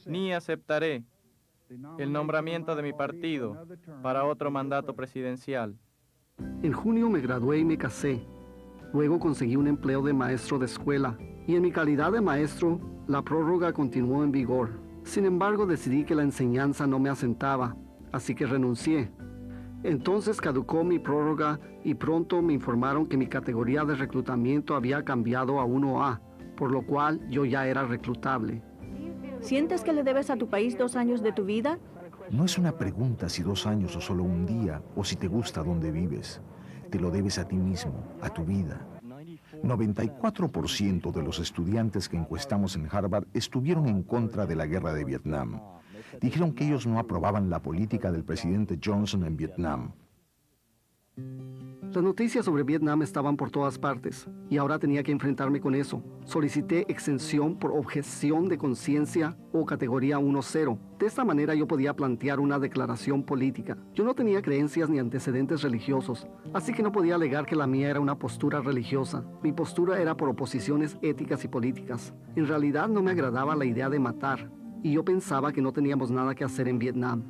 [SPEAKER 21] ni aceptaré el nombramiento de mi partido para otro mandato presidencial.
[SPEAKER 19] En junio me gradué y me casé. Luego conseguí un empleo de maestro de escuela y en mi calidad de maestro, la prórroga continuó en vigor. Sin embargo, decidí que la enseñanza no me asentaba, así que renuncié. Entonces caducó mi prórroga y pronto me informaron que mi categoría de reclutamiento había cambiado a 1A, por lo cual yo ya era reclutable.
[SPEAKER 22] ¿Sientes que le debes a tu país 2 años de tu vida?
[SPEAKER 23] No es una pregunta si 2 años o solo un día, o si te gusta donde vives. Te lo debes a ti mismo, a tu vida. 94% de los estudiantes que encuestamos en Harvard estuvieron en contra de la guerra de Vietnam. Dijeron que ellos no aprobaban la política del presidente Johnson en Vietnam.
[SPEAKER 19] Las noticias sobre Vietnam estaban por todas partes y ahora tenía que enfrentarme con eso. Solicité exención por objeción de conciencia o categoría 1-0. De esta manera yo podía plantear una declaración política. Yo no tenía creencias ni antecedentes religiosos, así que no podía alegar que la mía era una postura religiosa. Mi postura era por oposiciones éticas y políticas. En realidad no me agradaba la idea de matar y yo pensaba que no teníamos nada que hacer en Vietnam.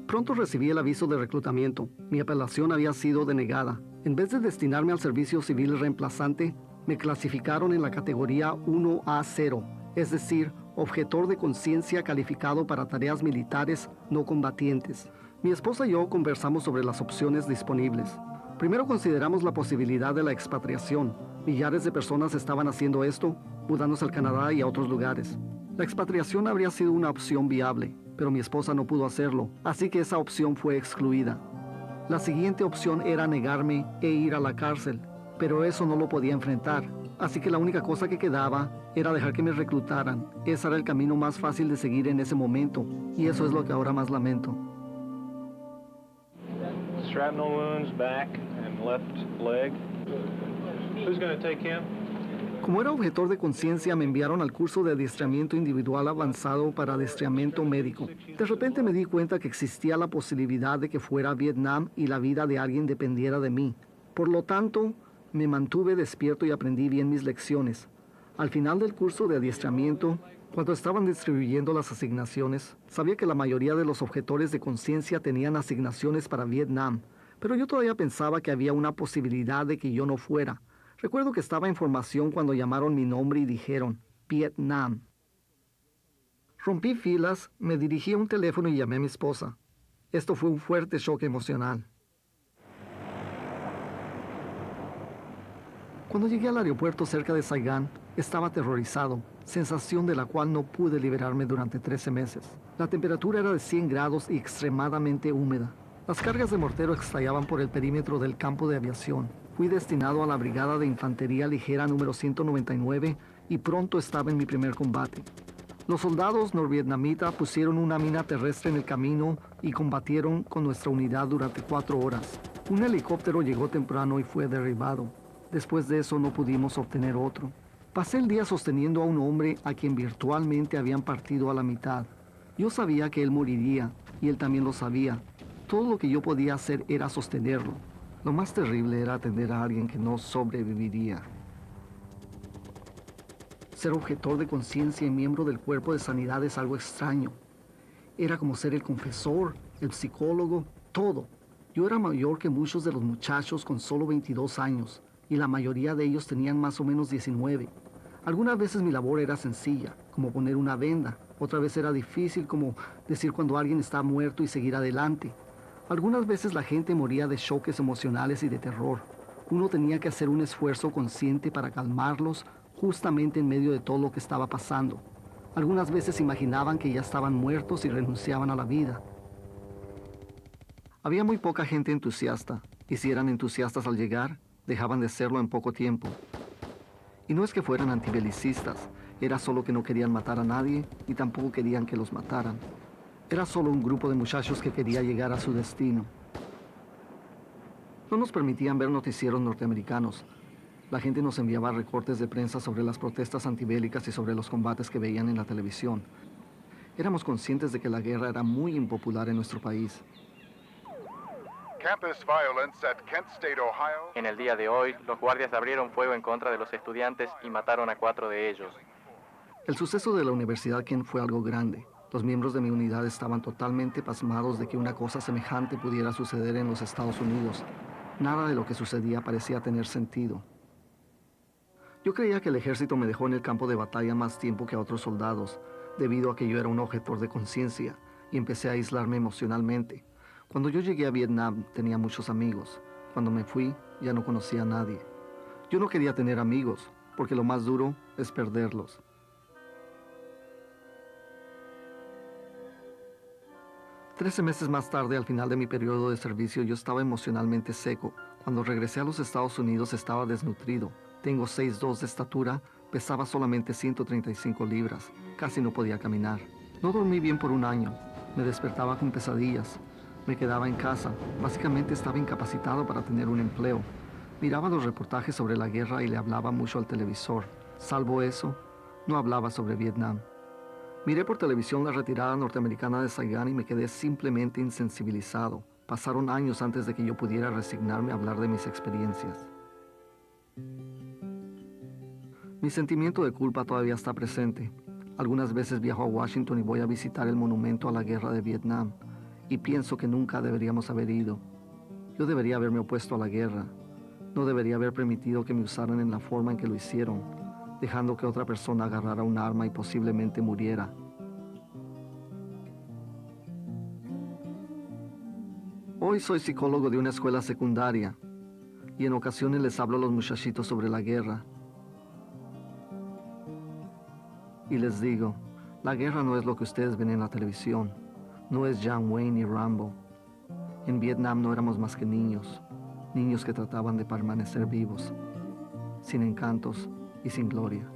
[SPEAKER 19] Pronto recibí el aviso de reclutamiento. Mi apelación había sido denegada. En vez de destinarme al servicio civil reemplazante, me clasificaron en la categoría 1A0, es decir, objetor de conciencia calificado para tareas militares no combatientes. Mi esposa y yo conversamos sobre las opciones disponibles. Primero consideramos la posibilidad de la expatriación. Millares de personas estaban haciendo esto, mudándose al Canadá y a otros lugares. La expatriación habría sido una opción viable, pero mi esposa no pudo hacerlo, así que esa opción fue excluida. La siguiente opción era negarme e ir a la cárcel, pero eso no lo podía enfrentar, así que la única cosa que quedaba era dejar que me reclutaran. Ese era el camino más fácil de seguir en ese momento, y eso es lo que ahora más lamento.
[SPEAKER 10] Shrapnel wounds, back and left leg. Who's going to take him?
[SPEAKER 19] Como era objetor de conciencia, me enviaron al curso de adiestramiento individual avanzado para adiestramiento médico. De repente me di cuenta que existía la posibilidad de que fuera a Vietnam y la vida de alguien dependiera de mí. Por lo tanto, me mantuve despierto y aprendí bien mis lecciones. Al final del curso de adiestramiento, cuando estaban distribuyendo las asignaciones, sabía que la mayoría de los objetores de conciencia tenían asignaciones para Vietnam, pero yo todavía pensaba que había una posibilidad de que yo no fuera. Recuerdo que estaba en formación cuando llamaron mi nombre y dijeron, Vietnam. Rompí filas, me dirigí a un teléfono y llamé a mi esposa. Esto fue un fuerte shock emocional. Cuando llegué al aeropuerto cerca de Saigán, estaba aterrorizado, sensación de la cual no pude liberarme durante 13 meses. La temperatura era de 100 grados y extremadamente húmeda. Las cargas de mortero estallaban por el perímetro del campo de aviación. Fui destinado a la Brigada de Infantería Ligera número 199 y pronto estaba en mi primer combate. Los soldados norvietnamitas pusieron una mina terrestre en el camino y combatieron con nuestra unidad durante 4 horas. Un helicóptero llegó temprano y fue derribado. Después de eso no pudimos obtener otro. Pasé el día sosteniendo a un hombre a quien virtualmente habían partido a la mitad. Yo sabía que él moriría y él también lo sabía. Todo lo que yo podía hacer era sostenerlo. Lo más terrible era atender a alguien que no sobreviviría. Ser objetor de conciencia y miembro del cuerpo de sanidad es algo extraño. Era como ser el confesor, el psicólogo, todo. Yo era mayor que muchos de los muchachos con solo 22 años, y la mayoría de ellos tenían más o menos 19. Algunas veces mi labor era sencilla, como poner una venda. Otra vez era difícil, como decir cuando alguien está muerto y seguir adelante. Algunas veces la gente moría de choques emocionales y de terror. Uno tenía que hacer un esfuerzo consciente para calmarlos justamente en medio de todo lo que estaba pasando. Algunas veces imaginaban que ya estaban muertos y renunciaban a la vida. Había muy poca gente entusiasta, y si eran entusiastas al llegar, dejaban de serlo en poco tiempo. Y no es que fueran antibelicistas, era solo que no querían matar a nadie y tampoco querían que los mataran. Era solo un grupo de muchachos que quería llegar a su destino. No nos permitían ver noticieros norteamericanos. La gente nos enviaba recortes de prensa sobre las protestas antibélicas y sobre los combates que veían en la televisión. Éramos conscientes de que la guerra era muy impopular en nuestro país.
[SPEAKER 5] Campus violence at Kent State, Ohio.
[SPEAKER 20] En el día de hoy, los guardias abrieron fuego en contra de los estudiantes y mataron a 4 de ellos.
[SPEAKER 19] El suceso de la Universidad Kent fue algo grande. Los miembros de mi unidad estaban totalmente pasmados de que una cosa semejante pudiera suceder en los Estados Unidos. Nada de lo que sucedía parecía tener sentido. Yo creía que el ejército me dejó en el campo de batalla más tiempo que a otros soldados, debido a que yo era un objetor de conciencia, y empecé a aislarme emocionalmente. Cuando yo llegué a Vietnam tenía muchos amigos. Cuando me fui, ya no conocía a nadie. Yo no quería tener amigos, porque lo más duro es perderlos. Trece meses más tarde, al final de mi periodo de servicio, yo estaba emocionalmente seco. Cuando regresé a los Estados Unidos estaba desnutrido. Tengo 6'2" de estatura, pesaba solamente 135 libras. Casi no podía caminar. No dormí bien por un año. Me despertaba con pesadillas. Me quedaba en casa. Básicamente estaba incapacitado para tener un empleo. Miraba los reportajes sobre la guerra y le hablaba mucho al televisor. Salvo eso, no hablaba sobre Vietnam. Miré por televisión la retirada norteamericana de Saigán y me quedé simplemente insensibilizado. Pasaron años antes de que yo pudiera resignarme a hablar de mis experiencias. Mi sentimiento de culpa todavía está presente. Algunas veces viajo a Washington y voy a visitar el monumento a la guerra de Vietnam, y pienso que nunca deberíamos haber ido. Yo debería haberme opuesto a la guerra. No debería haber permitido que me usaran en la forma en que lo hicieron, dejando que otra persona agarrara un arma y posiblemente muriera. Hoy soy psicólogo de una escuela secundaria. y en ocasiones les hablo a los muchachitos sobre la guerra. Y les digo, la guerra no es lo que ustedes ven en la televisión, no es John Wayne y Rambo. En Vietnam no éramos más que niños, niños que trataban de permanecer vivos, sin encantos y sin gloria.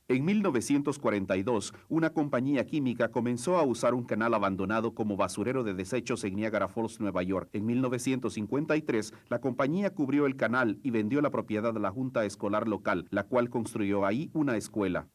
[SPEAKER 17] En 1942, una compañía química comenzó a usar un canal abandonado como basurero de desechos en Niagara Falls, Nueva York. En 1953, la compañía cubrió el canal y vendió la propiedad a la Junta Escolar local, la cual construyó ahí una escuela.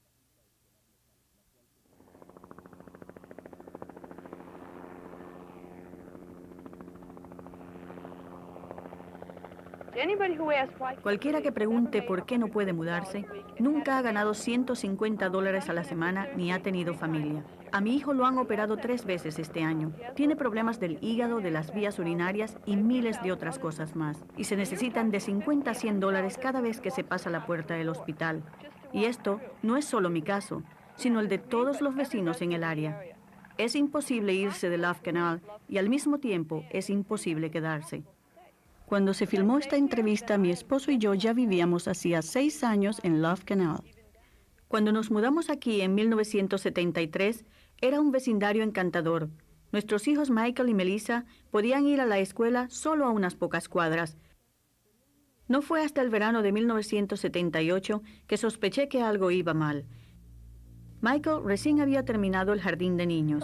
[SPEAKER 22] Cualquiera que pregunte por qué no puede mudarse, nunca ha ganado $150 a la semana ni ha tenido familia. A mi hijo lo han operado 3 veces este año. Tiene problemas del hígado, de las vías urinarias y miles de otras cosas más. Y se necesitan de $50 a $100 cada vez que se pasa la puerta del hospital. Y esto no es solo mi caso, sino el de todos los vecinos en el área. Es imposible irse de Love Canal y al mismo tiempo es imposible quedarse. Cuando se filmó esta entrevista, mi esposo y yo ya vivíamos hacía 6 años en Love Canal. Cuando nos mudamos aquí en 1973, era un vecindario encantador. Nuestros hijos Michael y Melissa podían ir a la escuela solo a unas pocas cuadras. No fue hasta el verano de 1978 que sospeché que algo iba mal. Michael recién había terminado el jardín de niños.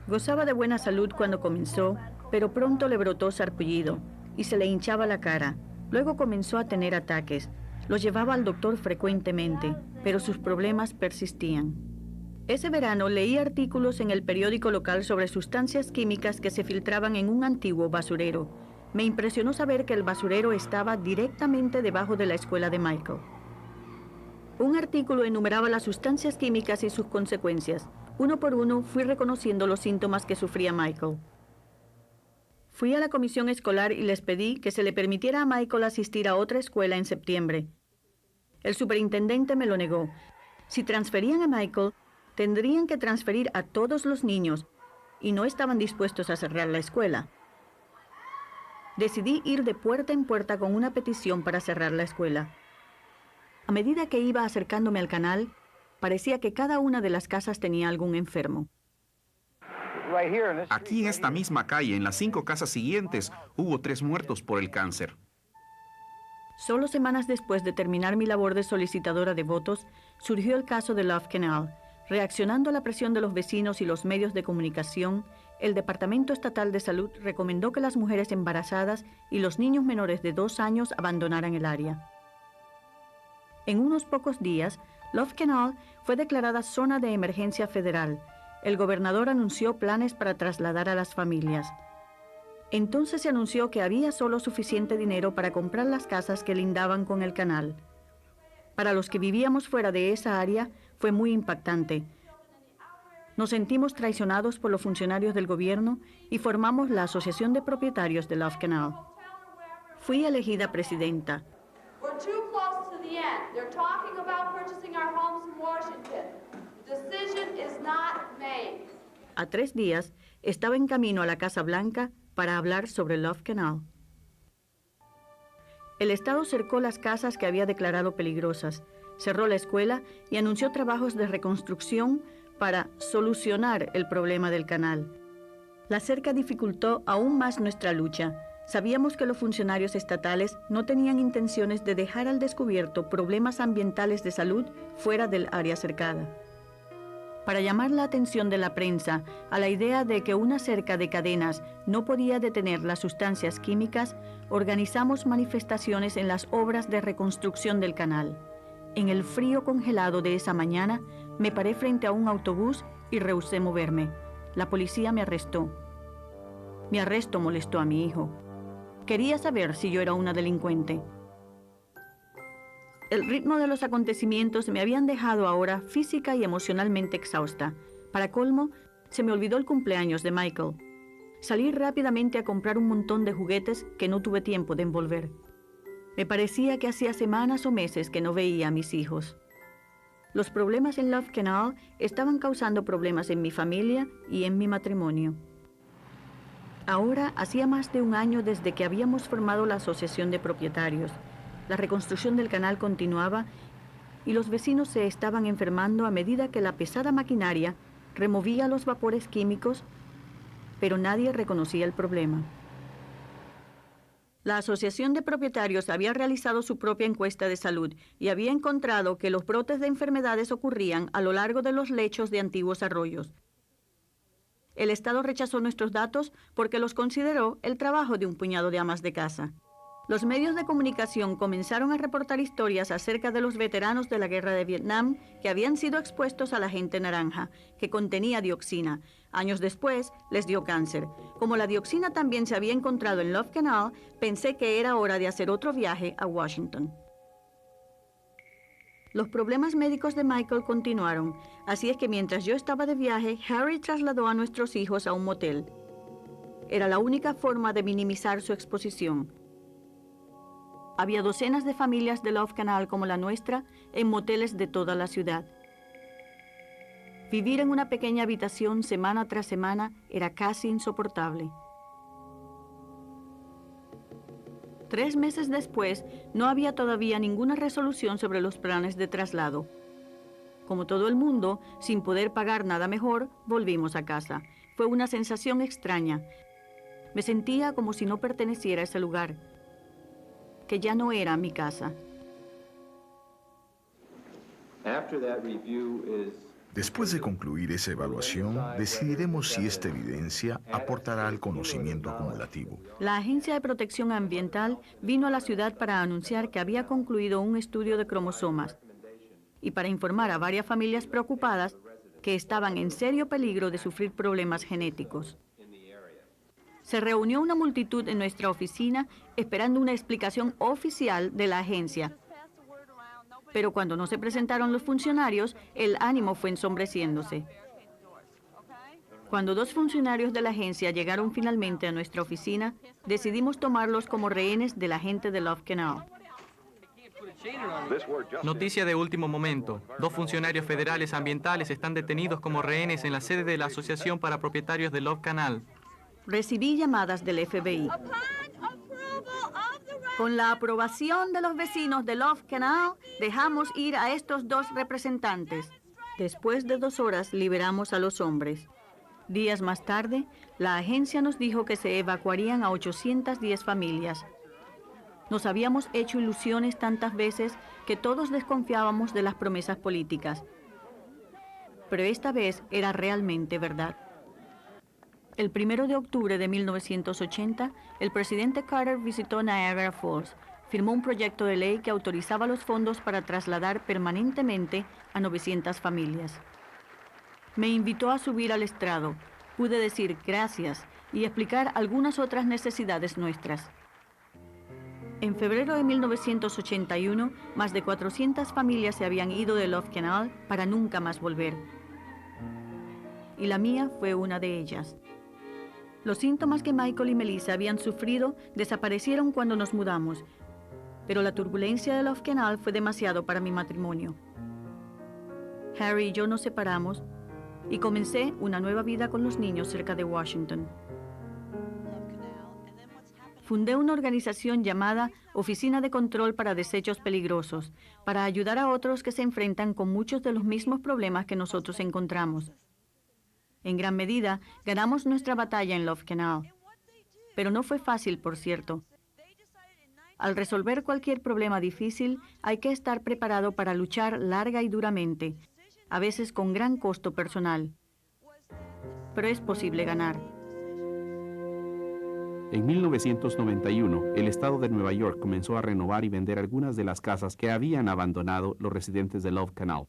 [SPEAKER 22] Gozaba de buena salud cuando comenzó, pero pronto le brotó sarpullido y se le hinchaba la cara. Luego comenzó a tener ataques. Los llevaba al doctor frecuentemente, pero sus problemas persistían. Ese verano leí artículos en el periódico local sobre sustancias químicas que se filtraban en un antiguo basurero. Me impresionó saber que el basurero estaba directamente debajo de la escuela de Michael. Un artículo enumeraba las sustancias químicas y sus consecuencias. Uno por uno fui reconociendo los síntomas que sufría Michael. Fui a la comisión escolar y les pedí que se le permitiera a Michael asistir a otra escuela en septiembre. El superintendente me lo negó. Si transferían a Michael, tendrían que transferir a todos los niños y no estaban dispuestos a cerrar la escuela. Decidí ir de puerta en puerta con una petición para cerrar la escuela. A medida que iba acercándome al canal, parecía que cada una de las casas tenía algún enfermo.
[SPEAKER 17] Aquí en esta misma calle, en las 5 casas siguientes, hubo 3 muertos por el cáncer.
[SPEAKER 22] Solo semanas después de terminar mi labor de solicitadora de votos, surgió el caso de Love Canal. Reaccionando a la presión de los vecinos y los medios de comunicación, el Departamento Estatal de Salud recomendó que las mujeres embarazadas y los niños menores de 2 años abandonaran el área. En unos pocos días, Love Canal fue declarada zona de emergencia federal. El gobernador anunció planes para trasladar a las familias. Entonces se anunció que había solo suficiente dinero para comprar las casas que lindaban con el canal. Para los que vivíamos fuera de esa área, fue muy impactante. Nos sentimos traicionados por los funcionarios del gobierno y formamos la Asociación de Propietarios de Love Canal. Fui elegida presidenta.
[SPEAKER 14] We're too close to the end. They're talking about purchasing our homes in Washington. The decision is not made.
[SPEAKER 22] A 3 días, estaba en camino a la Casa Blanca para hablar sobre Love Canal. El Estado cercó las casas que había declarado peligrosas, cerró la escuela y anunció trabajos de reconstrucción para solucionar el problema del canal. La cerca dificultó aún más nuestra lucha. Sabíamos que los funcionarios estatales no tenían intenciones de dejar al descubierto problemas ambientales de salud fuera del área cercada. Para llamar la atención de la prensa a la idea de que una cerca de cadenas no podía detener las sustancias químicas, organizamos manifestaciones en las obras de reconstrucción del canal. En el frío congelado de esa mañana, me paré frente a un autobús y rehusé moverme. La policía me arrestó. Mi arresto molestó a mi hijo. Quería saber si yo era una delincuente. El ritmo de los acontecimientos me habían dejado ahora física y emocionalmente exhausta. Para colmo, se me olvidó el cumpleaños de Michael. Salí rápidamente a comprar un montón de juguetes que no tuve tiempo de envolver. Me parecía que hacía semanas o meses que no veía a mis hijos. Los problemas en Love Canal estaban causando problemas en mi familia y en mi matrimonio. Ahora hacía más de un año desde que habíamos formado la asociación de propietarios. La reconstrucción del canal continuaba y los vecinos se estaban enfermando a medida que la pesada maquinaria removía los vapores químicos, pero nadie reconocía el problema. La asociación de propietarios había realizado su propia encuesta de salud y había encontrado que los brotes de enfermedades ocurrían a lo largo de los lechos de antiguos arroyos. El Estado rechazó nuestros datos porque los consideró el trabajo de un puñado de amas de casa. Los medios de comunicación comenzaron a reportar historias acerca de los veteranos de la guerra de Vietnam que habían sido expuestos al agente naranja, que contenía dioxina. Años después, les dio cáncer. Como la dioxina también se había encontrado en Love Canal, pensé que era hora de hacer otro viaje a Washington. Los problemas médicos de Michael continuaron, así es que mientras yo estaba de viaje, Harry trasladó a nuestros hijos a un motel. Era la única forma de minimizar su exposición. Había docenas de familias de Love Canal como la nuestra en moteles de toda la ciudad. Vivir en una pequeña habitación semana tras semana era casi insoportable. 3 meses después, no había todavía ninguna resolución sobre los planes de traslado. Como todo el mundo, sin poder pagar nada mejor, volvimos a casa. Fue una sensación extraña. Me sentía como si no perteneciera a ese lugar, que ya no era mi casa.
[SPEAKER 23] Después de concluir esa evaluación, decidiremos si esta evidencia aportará al conocimiento acumulativo.
[SPEAKER 22] La Agencia de Protección Ambiental vino a la ciudad para anunciar que había concluido un estudio de cromosomas y para informar a varias familias preocupadas que estaban en serio peligro de sufrir problemas genéticos. Se reunió una multitud en nuestra oficina esperando una explicación oficial de la agencia. Pero cuando no se presentaron los funcionarios, el ánimo fue ensombreciéndose. Cuando 2 funcionarios de la agencia llegaron finalmente a nuestra oficina, decidimos tomarlos como rehenes del agente de Love Canal.
[SPEAKER 21] Noticia de último momento. 2 funcionarios federales ambientales están detenidos como rehenes en la sede de la Asociación para Propietarios de Love Canal.
[SPEAKER 22] Recibí llamadas del FBI. Con la aprobación de los vecinos de Love Canal, dejamos ir a estos 2 representantes. Después de 2 horas, liberamos a los hombres. Días más tarde, la agencia nos dijo que se evacuarían a 810 familias. Nos habíamos hecho ilusiones tantas veces que todos desconfiábamos de las promesas políticas. Pero esta vez era realmente verdad. El 1 de octubre de 1980, el presidente Carter visitó Niagara Falls. Firmó un proyecto de ley que autorizaba los fondos para trasladar permanentemente a 900 familias. Me invitó a subir al estrado. Pude decir gracias y explicar algunas otras necesidades nuestras. En febrero de 1981, más de 400 familias se habían ido de Love Canal para nunca más volver. Y la mía fue una de ellas. Los síntomas que Michael y Melissa habían sufrido desaparecieron cuando nos mudamos, pero la turbulencia de Love Canal fue demasiado para mi matrimonio. Harry y yo nos separamos y comencé una nueva vida con los niños cerca de Washington. Fundé una organización llamada Oficina de Control para Desechos Peligrosos, para ayudar a otros que se enfrentan con muchos de los mismos problemas que nosotros encontramos. En gran medida, ganamos nuestra batalla en Love Canal. Pero no fue fácil, por cierto. Al resolver cualquier problema difícil, hay que estar preparado para luchar larga y duramente, a veces con gran costo personal. Pero es posible ganar.
[SPEAKER 17] En 1991, el estado de Nueva York comenzó a renovar y vender algunas de las casas que habían abandonado los residentes de Love Canal.